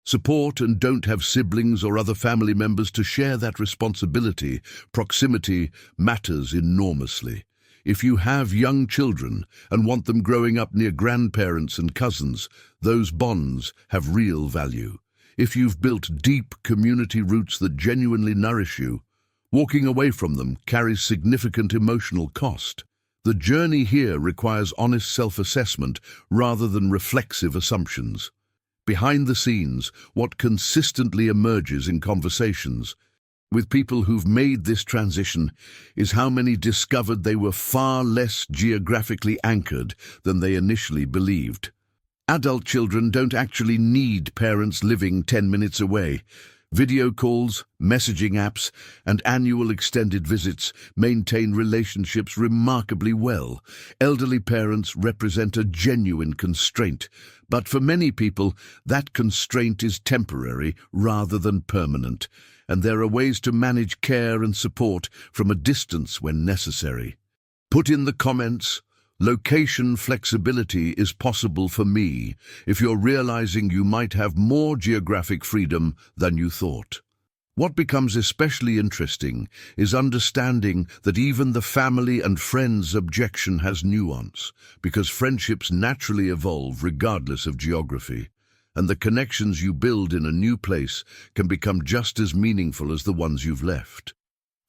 support and don't have siblings or other family members to share that responsibility, proximity matters enormously. If you have young children and want them growing up near grandparents and cousins, those bonds have real value. If you've built deep community roots that genuinely nourish you, walking away from them carries significant emotional cost. The journey here requires honest self-assessment rather than reflexive assumptions. Behind the scenes, what consistently emerges in conversations with people who've made this transition is how many discovered they were far less geographically anchored than they initially believed. Adult children don't actually need parents living 10 minutes away. Video calls, messaging apps, and annual extended visits maintain relationships remarkably well. Elderly parents represent a genuine constraint, but for many people, that constraint is temporary rather than permanent, and there are ways to manage care and support from a distance when necessary. Put in the comments, location flexibility is possible for me if you're realizing you might have more geographic freedom than you thought. What becomes especially interesting is understanding that even the family and friends objection has nuance, because friendships naturally evolve regardless of geography, and the connections you build in a new place can become just as meaningful as the ones you've left.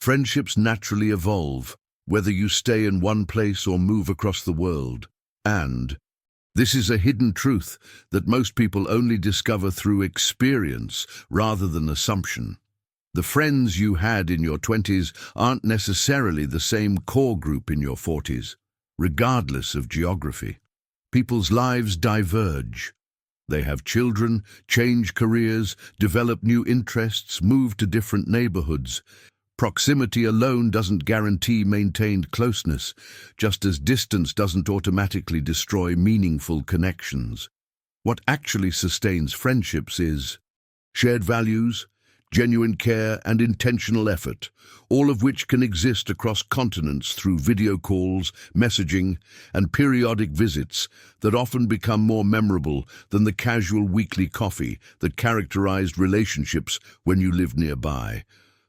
Friendships naturally evolve, whether you stay in one place or move across the world. And this is a hidden truth that most people only discover through experience rather than assumption. The friends you had in your 20s aren't necessarily the same core group in your 40s, regardless of geography. People's lives diverge. They have children, change careers, develop new interests, move to different neighborhoods. Proximity alone doesn't guarantee maintained closeness, just as distance doesn't automatically destroy meaningful connections. What actually sustains friendships is shared values, genuine care, and intentional effort, all of which can exist across continents through video calls, messaging, and periodic visits that often become more memorable than the casual weekly coffee that characterized relationships when you lived nearby.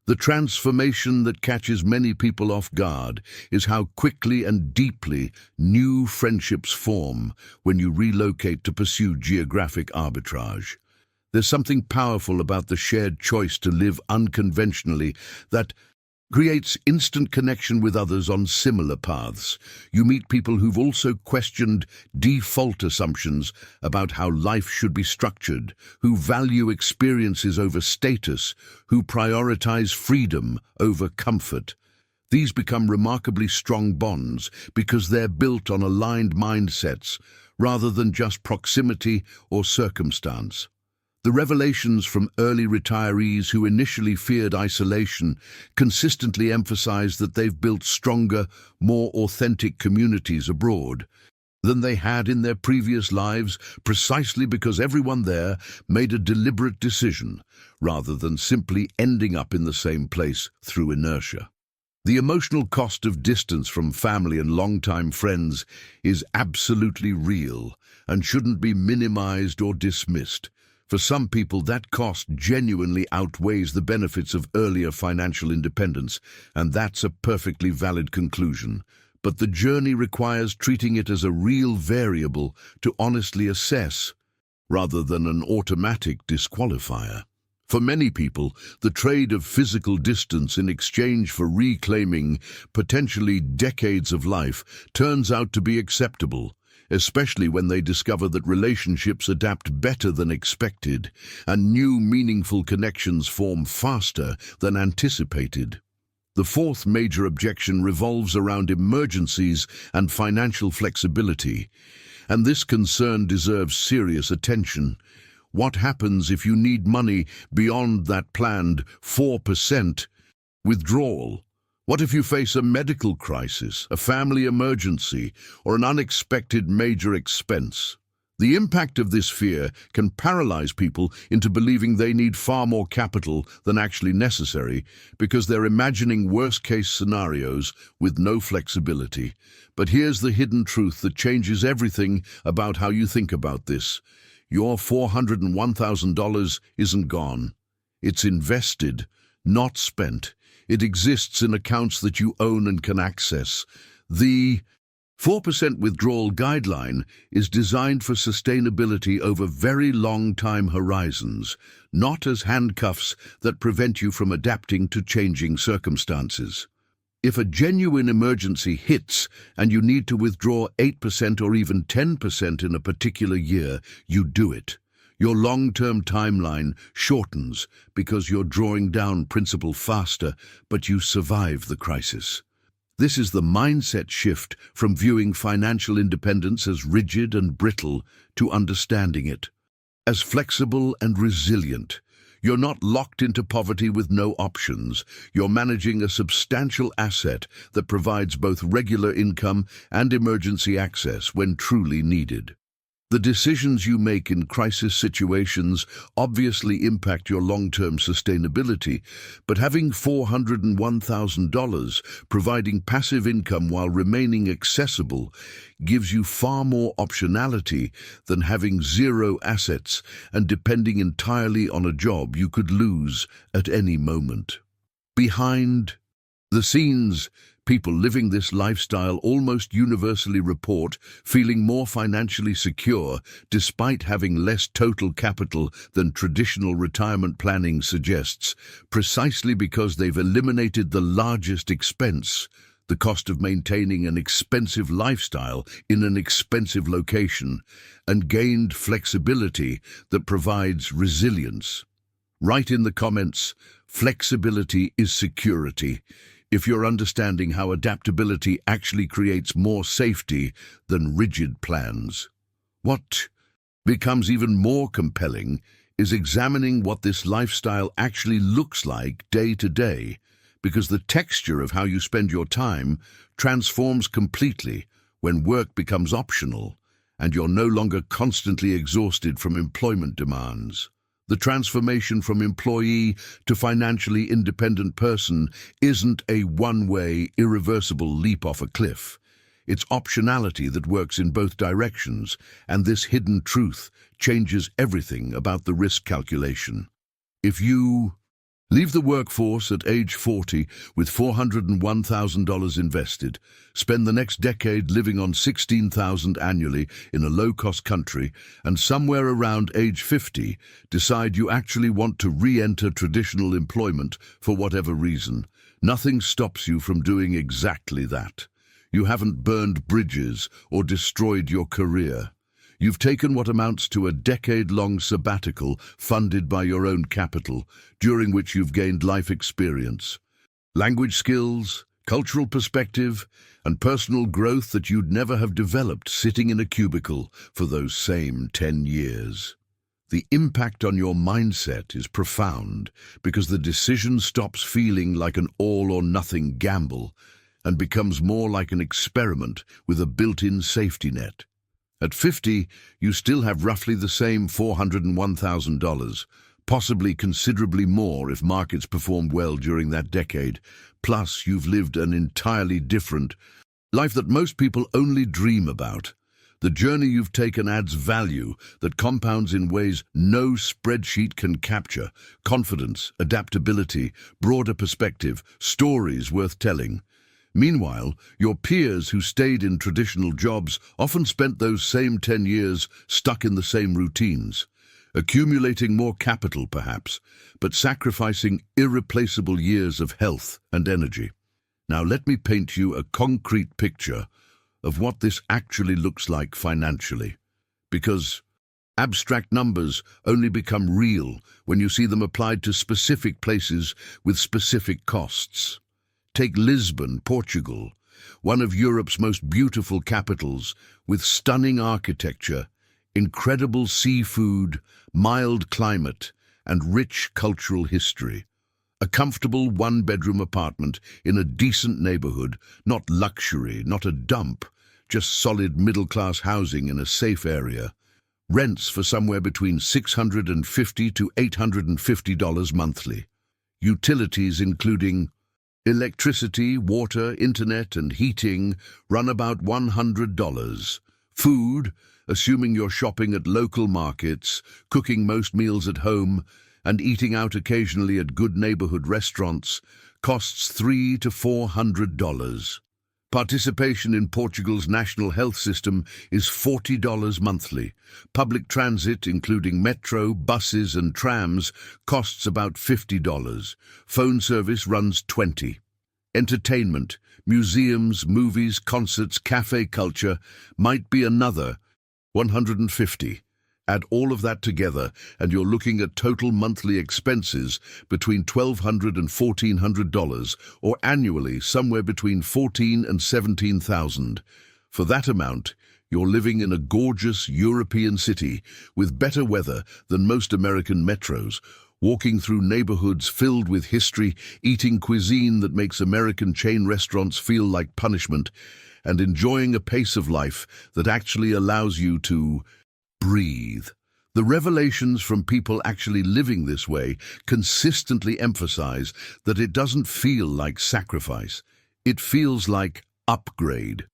The transformation that catches many people off guard is how quickly and deeply new friendships form when you relocate to pursue geographic arbitrage. There's something powerful about the shared choice to live unconventionally that creates instant connection with others on similar paths. You meet people who've also questioned default assumptions about how life should be structured, who value experiences over status, who prioritize freedom over comfort. These become remarkably strong bonds because they're built on aligned mindsets rather than just proximity or circumstance. The revelations from early retirees who initially feared isolation consistently emphasize that they've built stronger, more authentic communities abroad than they had in their previous lives, precisely because everyone there made a deliberate decision, rather than simply ending up in the same place through inertia. The emotional cost of distance from family and longtime friends is absolutely real and shouldn't be minimized or dismissed. For some people, that cost genuinely outweighs the benefits of earlier financial independence, and that's a perfectly valid conclusion. But the journey requires treating it as a real variable to honestly assess, rather than an automatic disqualifier. For many people, the trade of physical distance in exchange for reclaiming potentially decades of life turns out to be acceptable, especially when they discover that relationships adapt better than expected and new meaningful connections form faster than anticipated. The fourth major objection revolves around emergencies and financial flexibility, and this concern deserves serious attention. What happens if you need money beyond that planned 4% withdrawal? What if you face a medical crisis, a family emergency, or an unexpected major expense? The impact of this fear can paralyze people into believing they need far more capital than actually necessary because they're imagining worst-case scenarios with no flexibility. But here's the hidden truth that changes everything about how you think about this. Your $401,000 isn't gone. It's invested, not spent. It exists in accounts that you own and can access. The 4% withdrawal guideline is designed for sustainability over very long time horizons, not as handcuffs that prevent you from adapting to changing circumstances. If a genuine emergency hits and you need to withdraw 8% or even 10% in a particular year, you do it. Your long-term timeline shortens because you're drawing down principal faster, but you survive the crisis. This is the mindset shift from viewing financial independence as rigid and brittle to understanding it as flexible and resilient. You're not locked into poverty with no options. You're managing a substantial asset that provides both regular income and emergency access when truly needed. The decisions you make in crisis situations obviously impact your long-term sustainability, but having $401,000 providing passive income while remaining accessible gives you far more optionality than having zero assets and depending entirely on a job you could lose at any moment. Behind the scenes, people living this lifestyle almost universally report feeling more financially secure despite having less total capital than traditional retirement planning suggests, precisely because they've eliminated the largest expense, the cost of maintaining an expensive lifestyle in an expensive location, and gained flexibility that provides resilience. Write in the comments, flexibility is security, if you're understanding how adaptability actually creates more safety than rigid plans. What becomes even more compelling is examining what this lifestyle actually looks like day to day, because the texture of how you spend your time transforms completely when work becomes optional and you're no longer constantly exhausted from employment demands. The transformation from employee to financially independent person isn't a one-way, irreversible leap off a cliff. It's optionality that works in both directions, and this hidden truth changes everything about the risk calculation. If you leave the workforce at age 40 with $401,000 invested, spend the next decade living on $16,000 annually in a low-cost country, and somewhere around age 50 decide you actually want to re-enter traditional employment for whatever reason, nothing stops you from doing exactly that. You haven't burned bridges or destroyed your career. You've taken what amounts to a decade-long sabbatical funded by your own capital, during which you've gained life experience, language skills, cultural perspective, and personal growth that you'd never have developed sitting in a cubicle for those same 10 years. The impact on your mindset is profound because the decision stops feeling like an all-or-nothing gamble and becomes more like an experiment with a built-in safety net. At 50, you still have roughly the same $401,000, possibly considerably more if markets performed well during that decade. Plus, you've lived an entirely different life that most people only dream about. The journey you've taken adds value that compounds in ways no spreadsheet can capture: confidence, adaptability, broader perspective, stories worth telling. Meanwhile, your peers who stayed in traditional jobs often spent those same 10 years stuck in the same routines, accumulating more capital perhaps, but sacrificing irreplaceable years of health and energy. Now let me paint you a concrete picture of what this actually looks like financially, because abstract numbers only become real when you see them applied to specific places with specific costs. Take Lisbon, Portugal, one of Europe's most beautiful capitals, with stunning architecture, incredible seafood, mild climate, and rich cultural history. A comfortable one-bedroom apartment in a decent neighborhood, not luxury, not a dump, just solid middle-class housing in a safe area. Rents for somewhere between $650 to $850 monthly. Utilities including electricity, water, internet, and heating run about $100. Food, assuming you're shopping at local markets, cooking most meals at home, and eating out occasionally at good neighborhood restaurants, costs $300 to $400. Participation in Portugal's national health system is $40 monthly. Public transit, including metro, buses and trams, costs about $50. Phone service runs $20. Entertainment, museums, movies, concerts, cafe culture might be another $150. Add all of that together and you're looking at total monthly expenses between $1,200 and $1,400, or annually somewhere between $14,000 and $17,000. For that amount, you're living in a gorgeous European city with better weather than most American metros, walking through neighborhoods filled with history, eating cuisine that makes American chain restaurants feel like punishment, and enjoying a pace of life that actually allows you to breathe. The revelations from people actually living this way consistently emphasize that it doesn't feel like sacrifice. It feels like upgrade.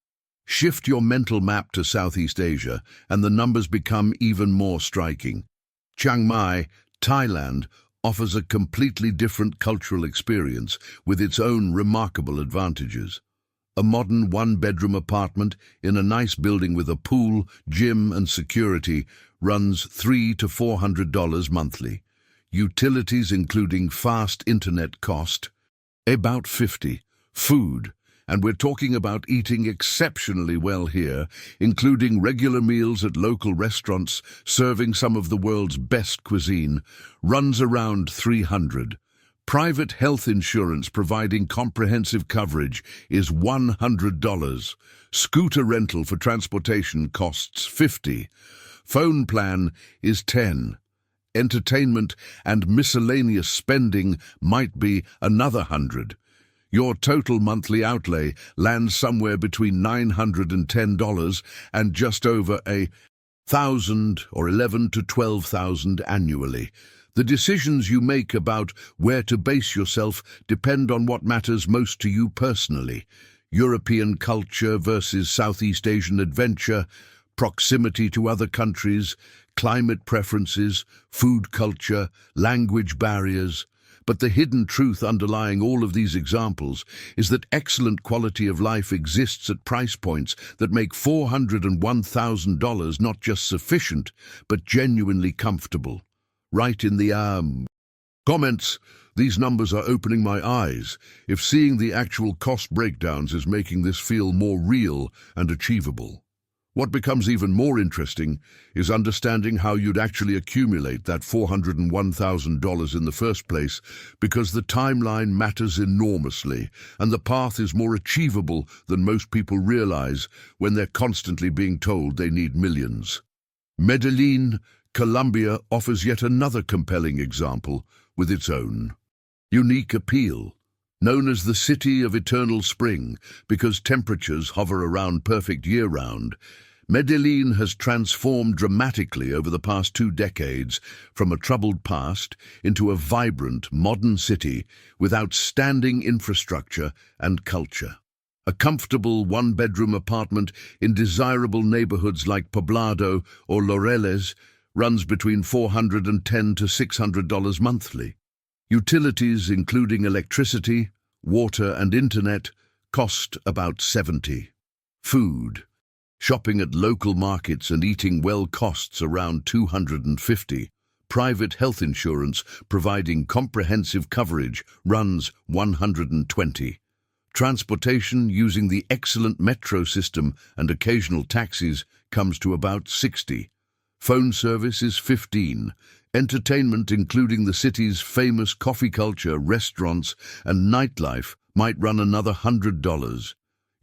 Shift your mental map to Southeast Asia, and the numbers become even more striking. Chiang Mai, Thailand, offers a completely different cultural experience with its own remarkable advantages. A modern one-bedroom apartment in a nice building with a pool, gym and security runs $300 to $400 monthly. Utilities including fast internet cost about $50. Food, and we're talking about eating exceptionally well here, including regular meals at local restaurants serving some of the world's best cuisine, runs around $300. Private health insurance providing comprehensive coverage is $100. Scooter rental for transportation costs $50. Phone plan is $10. Entertainment and miscellaneous spending might be another $100. Your total monthly outlay lands somewhere between $910 and just over $1,000 or $11,000 to $12,000 annually. The decisions you make about where to base yourself depend on what matters most to you personally. European culture versus Southeast Asian adventure, proximity to other countries, climate preferences, food culture, language barriers. But the hidden truth underlying all of these examples is that excellent quality of life exists at price points that make $401,000 not just sufficient, but genuinely comfortable. Right in the comments, these numbers are opening my eyes. If seeing the actual cost breakdowns is making this feel more real and achievable. What becomes even more interesting is understanding how you'd actually accumulate that $401,000 in the first place, because the timeline matters enormously, and the path is more achievable than most people realize when they're constantly being told they need millions. Medellin, Colombia offers yet another compelling example with its own unique appeal. Known as the City of Eternal Spring because temperatures hover around perfect year-round, Medellin has transformed dramatically over the past 2 decades from a troubled past into a vibrant, modern city with outstanding infrastructure and culture. A comfortable one-bedroom apartment in desirable neighborhoods like Poblado or Laureles runs between $410 to $600 monthly. Utilities, including electricity, water and internet, cost about $70. Food. Shopping at local markets and eating well costs around $250. Private health insurance providing comprehensive coverage runs $120. Transportation using the excellent metro system and occasional taxis comes to about $60. Phone service is $15. Entertainment, including the city's famous coffee culture, restaurants, and nightlife, might run another $100.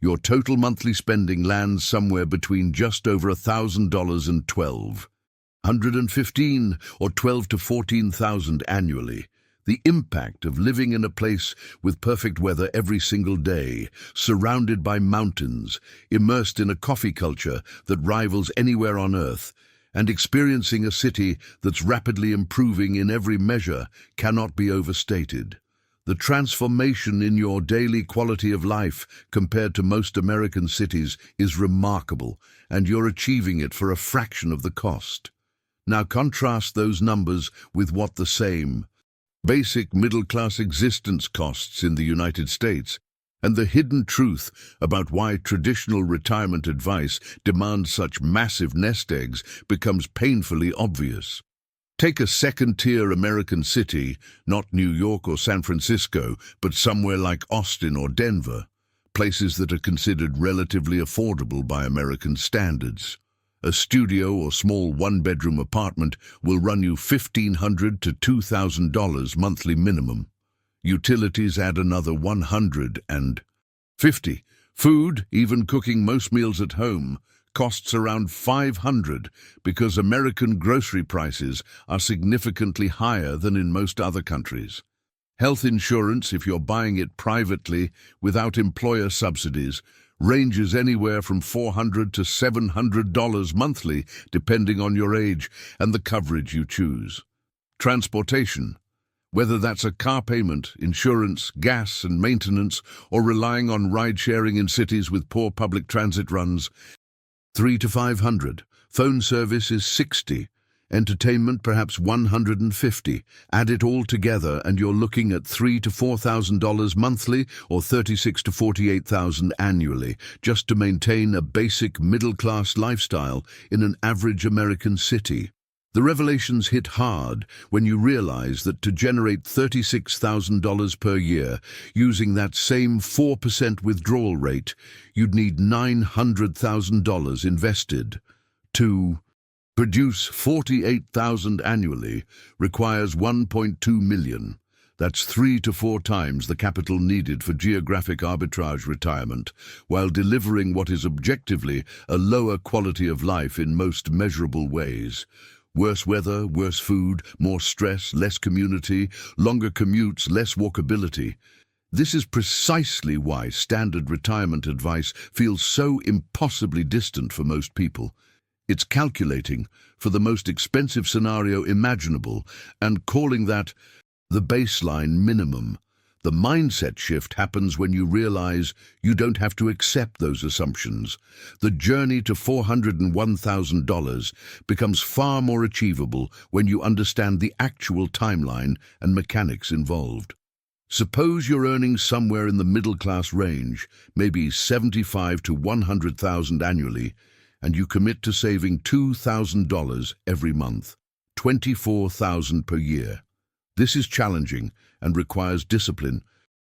Your total monthly spending lands somewhere between just over $1,000 and $1,215 or $12,000 to $14,000 annually. The impact of living in a place with perfect weather every single day, surrounded by mountains, immersed in a coffee culture that rivals anywhere on Earth, and experiencing a city that's rapidly improving in every measure cannot be overstated. The transformation in your daily quality of life compared to most American cities is remarkable, and you're achieving it for a fraction of the cost. Now contrast those numbers with what the same basic middle-class existence costs in the United States, and the hidden truth about why traditional retirement advice demands such massive nest eggs becomes painfully obvious. Take a second-tier American city, not New York or San Francisco, but somewhere like Austin or Denver, places that are considered relatively affordable by American standards. A studio or small one-bedroom apartment will run you $1,500 to $2,000 monthly minimum. Utilities add another $150. Food, even cooking most meals at home, costs around $500 because American grocery prices are significantly higher than in most other countries. Health insurance, if you're buying it privately without employer subsidies, ranges anywhere from $400 to $700 monthly, depending on your age and the coverage you choose. Transportation. Whether that's a car payment, insurance, gas and maintenance, or relying on ride-sharing in cities with poor public transit runs, $300 to $500. Phone service is $60. Entertainment perhaps $150. Add it all together and you're looking at $3,000 to $4,000 monthly or $36,000 to $48,000 annually, just to maintain a basic middle-class lifestyle in an average American city. The revelations hit hard when you realize that to generate $36,000 per year using that same 4% withdrawal rate, you'd need $900,000 invested. To produce $48,000 annually requires $1.2 million. That's 3 to 4 times the capital needed for geographic arbitrage retirement, while delivering what is objectively a lower quality of life in most measurable ways. Worse weather, worse food, more stress, less community, longer commutes, less walkability. This is precisely why standard retirement advice feels so impossibly distant for most people. It's calculating for the most expensive scenario imaginable and calling that the baseline minimum. The mindset shift happens when you realize you don't have to accept those assumptions. The journey to $401,000 becomes far more achievable when you understand the actual timeline and mechanics involved. Suppose you're earning somewhere in the middle-class range, maybe 75 to 100,000 annually, and you commit to saving $2,000 every month, 24,000 per year. This is challenging and requires discipline.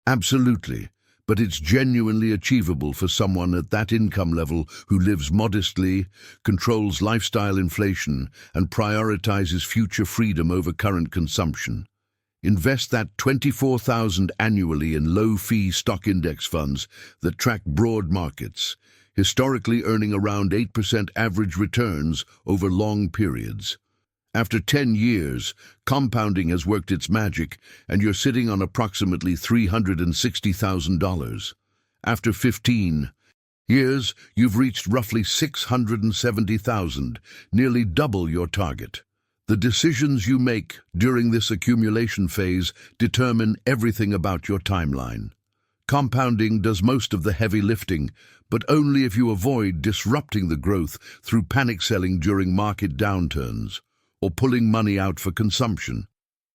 Absolutely, but it's genuinely achievable for someone at that income level who lives modestly, controls lifestyle inflation, and prioritizes future freedom over current consumption. Invest that 24,000 annually in low-fee stock index funds that track broad markets, historically earning around 8% average returns over long periods. After 10 years, compounding has worked its magic, and you're sitting on approximately $360,000. After 15 years, you've reached roughly $670,000, nearly double your target. The decisions you make during this accumulation phase determine everything about your timeline. Compounding does most of the heavy lifting, but only if you avoid disrupting the growth through panic selling during market downturns or pulling money out for consumption.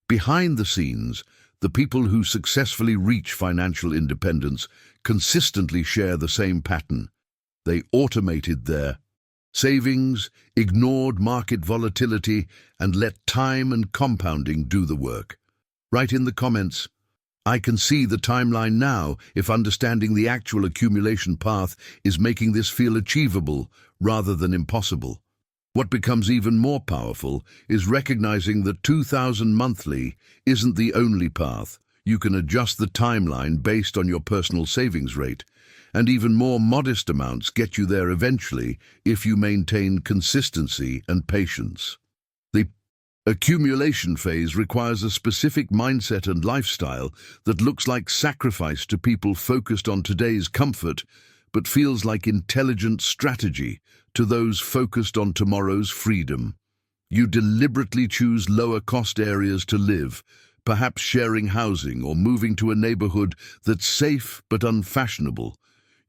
Behind the scenes, the people who successfully reach financial independence consistently share the same pattern. They automated their savings, ignored market volatility, and let time and compounding do the work. Write in the comments, "I can see the timeline now," if understanding the actual accumulation path is making this feel achievable rather than impossible. What becomes even more powerful is recognizing that 2,000 monthly isn't the only path. You can adjust the timeline based on your personal savings rate, and even more modest amounts get you there eventually if you maintain consistency and patience. The accumulation phase requires a specific mindset and lifestyle that looks like sacrifice to people focused on today's comfort, but feels like intelligent strategy to those focused on tomorrow's freedom. You deliberately choose lower-cost areas to live, perhaps sharing housing or moving to a neighborhood that's safe but unfashionable.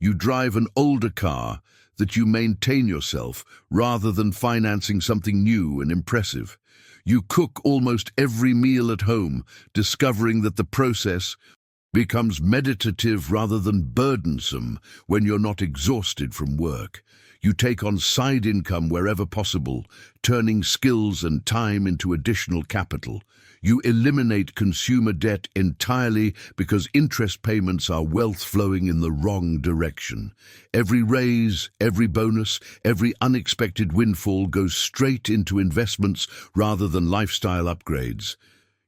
You drive an older car that you maintain yourself rather than financing something new and impressive. You cook almost every meal at home, discovering that the process becomes meditative rather than burdensome when you're not exhausted from work. You take on side income wherever possible, turning skills and time into additional capital. You eliminate consumer debt entirely because interest payments are wealth flowing in the wrong direction. Every raise, every bonus, every unexpected windfall goes straight into investments rather than lifestyle upgrades.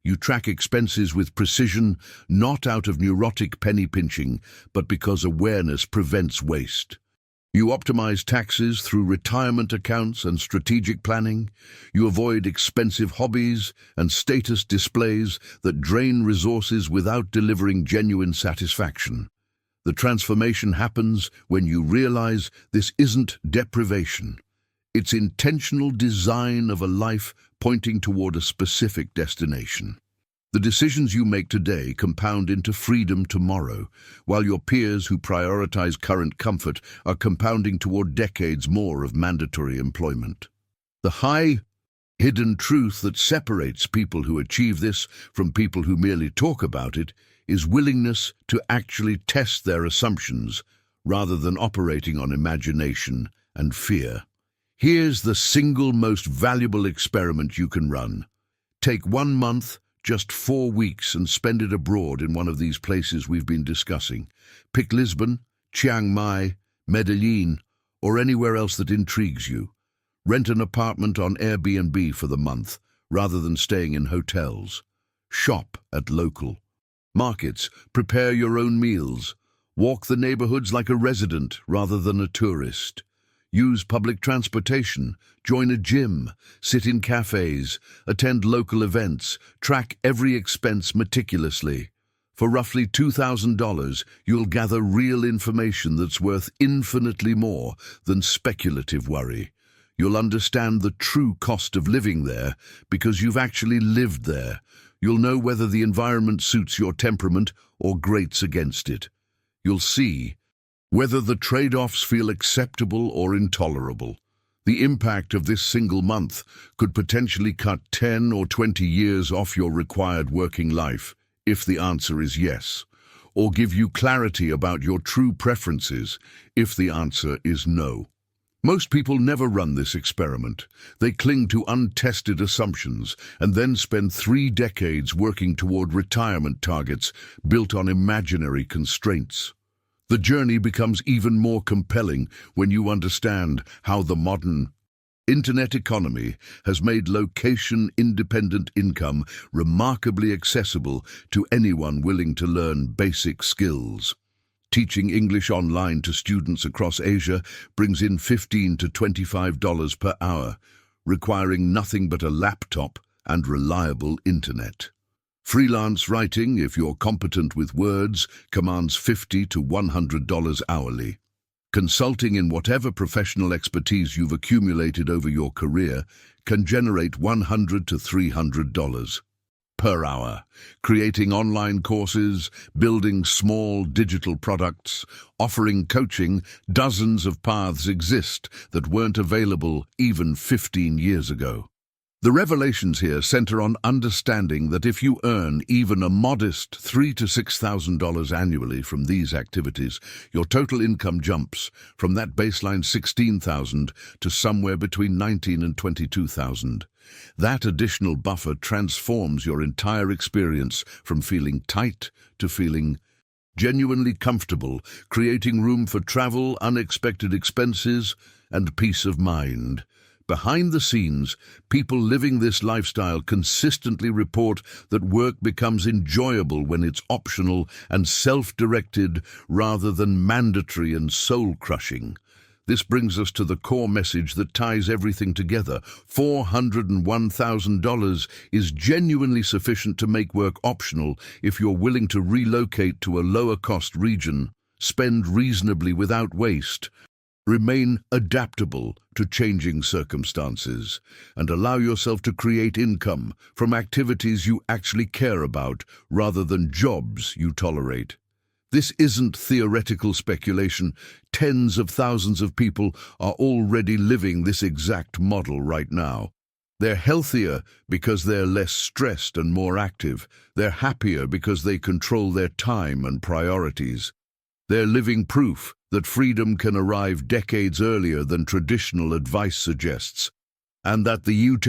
You track expenses with precision, not out of neurotic penny pinching, but because awareness prevents waste. You optimize taxes through retirement accounts and strategic planning. You avoid expensive hobbies and status displays that drain resources without delivering genuine satisfaction. The transformation happens when you realize this isn't deprivation. It's intentional design of a life pointing toward a specific destination. The decisions you make today compound into freedom tomorrow, while your peers who prioritize current comfort are compounding toward decades more of mandatory employment. The high, hidden truth that separates people who achieve this from people who merely talk about it is willingness to actually test their assumptions rather than operating on imagination and fear. Here's the single most valuable experiment you can run. Take 1 month, just 4 weeks, and spend it abroad in one of these places we've been discussing. Pick Lisbon, Chiang Mai, Medellin, or anywhere else that intrigues you. Rent an apartment on Airbnb for the month, rather than staying in hotels. Shop at local markets, prepare your own meals. Walk the neighborhoods like a resident rather than a tourist. Use public transportation, join a gym, sit in cafes, attend local events, track every expense meticulously. For roughly $2,000, you'll gather real information that's worth infinitely more than speculative worry. You'll understand the true cost of living there because you've actually lived there. You'll know whether the environment suits your temperament or grates against it. You'll see whether the trade-offs feel acceptable or intolerable. The impact of this single month could potentially cut 10 or 20 years off your required working life, if the answer is yes, or give you clarity about your true preferences, if the answer is no. Most people never run this experiment. They cling to untested assumptions and then spend 3 decades working toward retirement targets built on imaginary constraints. The journey becomes even more compelling when you understand how the modern internet economy has made location-independent income remarkably accessible to anyone willing to learn basic skills. Teaching English online to students across Asia brings in $15 to $25 per hour, requiring nothing but a laptop and reliable internet. Freelance writing, if you're competent with words, commands $50 to $100 hourly. Consulting in whatever professional expertise you've accumulated over your career can generate $100 to $300 per hour. Creating online courses, building small digital products, offering coaching, dozens of paths exist that weren't available even 15 years ago. The revelations here center on understanding that if you earn even a modest $3,000 to $6,000 annually from these activities, your total income jumps from that baseline $16,000 to somewhere between $19,000 and $22,000. That additional buffer transforms your entire experience from feeling tight to feeling genuinely comfortable, creating room for travel, unexpected expenses, and peace of mind. Behind the scenes, people living this lifestyle consistently report that work becomes enjoyable when it's optional and self-directed rather than mandatory and soul-crushing. This brings us to the core message that ties everything together. $401,000 is genuinely sufficient to make work optional if you're willing to relocate to a lower-cost region, spend reasonably without waste, remain adaptable to changing circumstances, and allow yourself to create income from activities you actually care about rather than jobs you tolerate. This isn't theoretical speculation. Tens of thousands of people are already living this exact model right now. They're healthier because they're less stressed and more active. They're happier because they control their time and priorities. They're living proof that freedom can arrive decades earlier than traditional advice suggests, and that the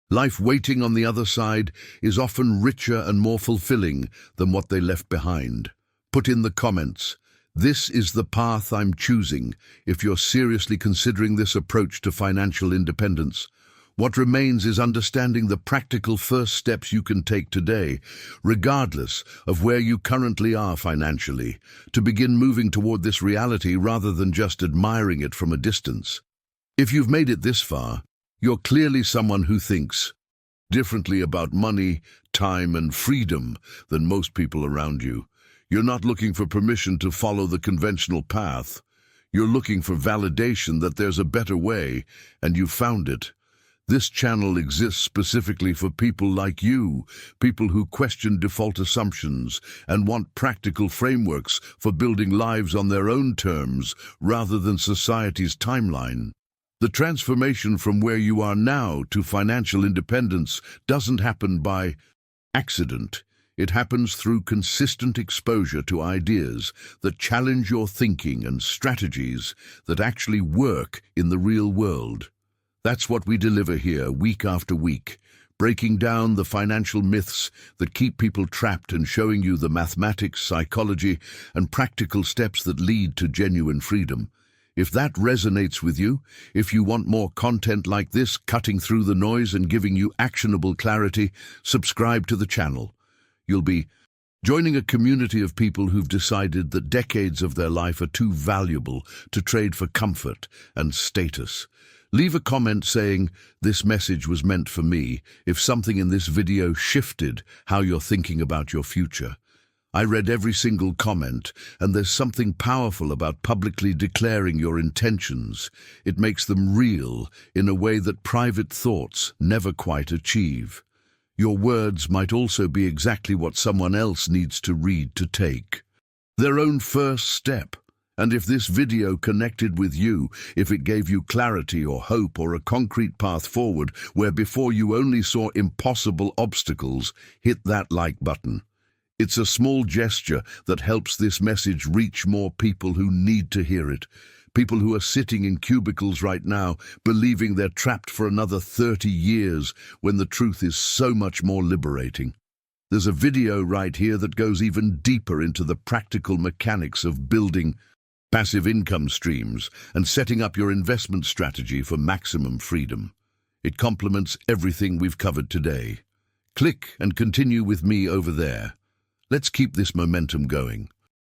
life waiting on the other side is often richer and more fulfilling than what they left behind. Put in the comments, "This is the path I'm choosing," if you're seriously considering this approach to financial independence. What remains is understanding the practical first steps you can take today, regardless of where you currently are financially, to begin moving toward this reality rather than just admiring it from a distance. If you've made it this far, you're clearly someone who thinks differently about money, time, and freedom than most people around you. You're not looking for permission to follow the conventional path. You're looking for validation that there's a better way, and you've found it. This channel exists specifically for people like you, people who question default assumptions and want practical frameworks for building lives on their own terms rather than society's timeline. The transformation from where you are now to financial independence doesn't happen by accident. It happens through consistent exposure to ideas that challenge your thinking and strategies that actually work in the real world. That's what we deliver here week after week, breaking down the financial myths that keep people trapped and showing you the mathematics, psychology, and practical steps that lead to genuine freedom. If that resonates with you, if you want more content like this, cutting through the noise and giving you actionable clarity, subscribe to the channel. You'll be joining a community of people who've decided that decades of their life are too valuable to trade for comfort and status. Leave a comment saying, "This message was meant for me," if something in this video shifted how you're thinking about your future. I read every single comment, and there's something powerful about publicly declaring your intentions. It makes them real in a way that private thoughts never quite achieve. Your words might also be exactly what someone else needs to read to take their own first step. And if this video connected with you, if it gave you clarity or hope or a concrete path forward where before you only saw impossible obstacles, hit that like button. It's a small gesture that helps this message reach more people who need to hear it. People who are sitting in cubicles right now, believing they're trapped for another 30 years, when the truth is so much more liberating. There's a video right here that goes even deeper into the practical mechanics of building passive income streams and setting up your investment strategy for maximum freedom. It complements everything we've covered today. Click and continue with me over there. Let's keep this momentum going.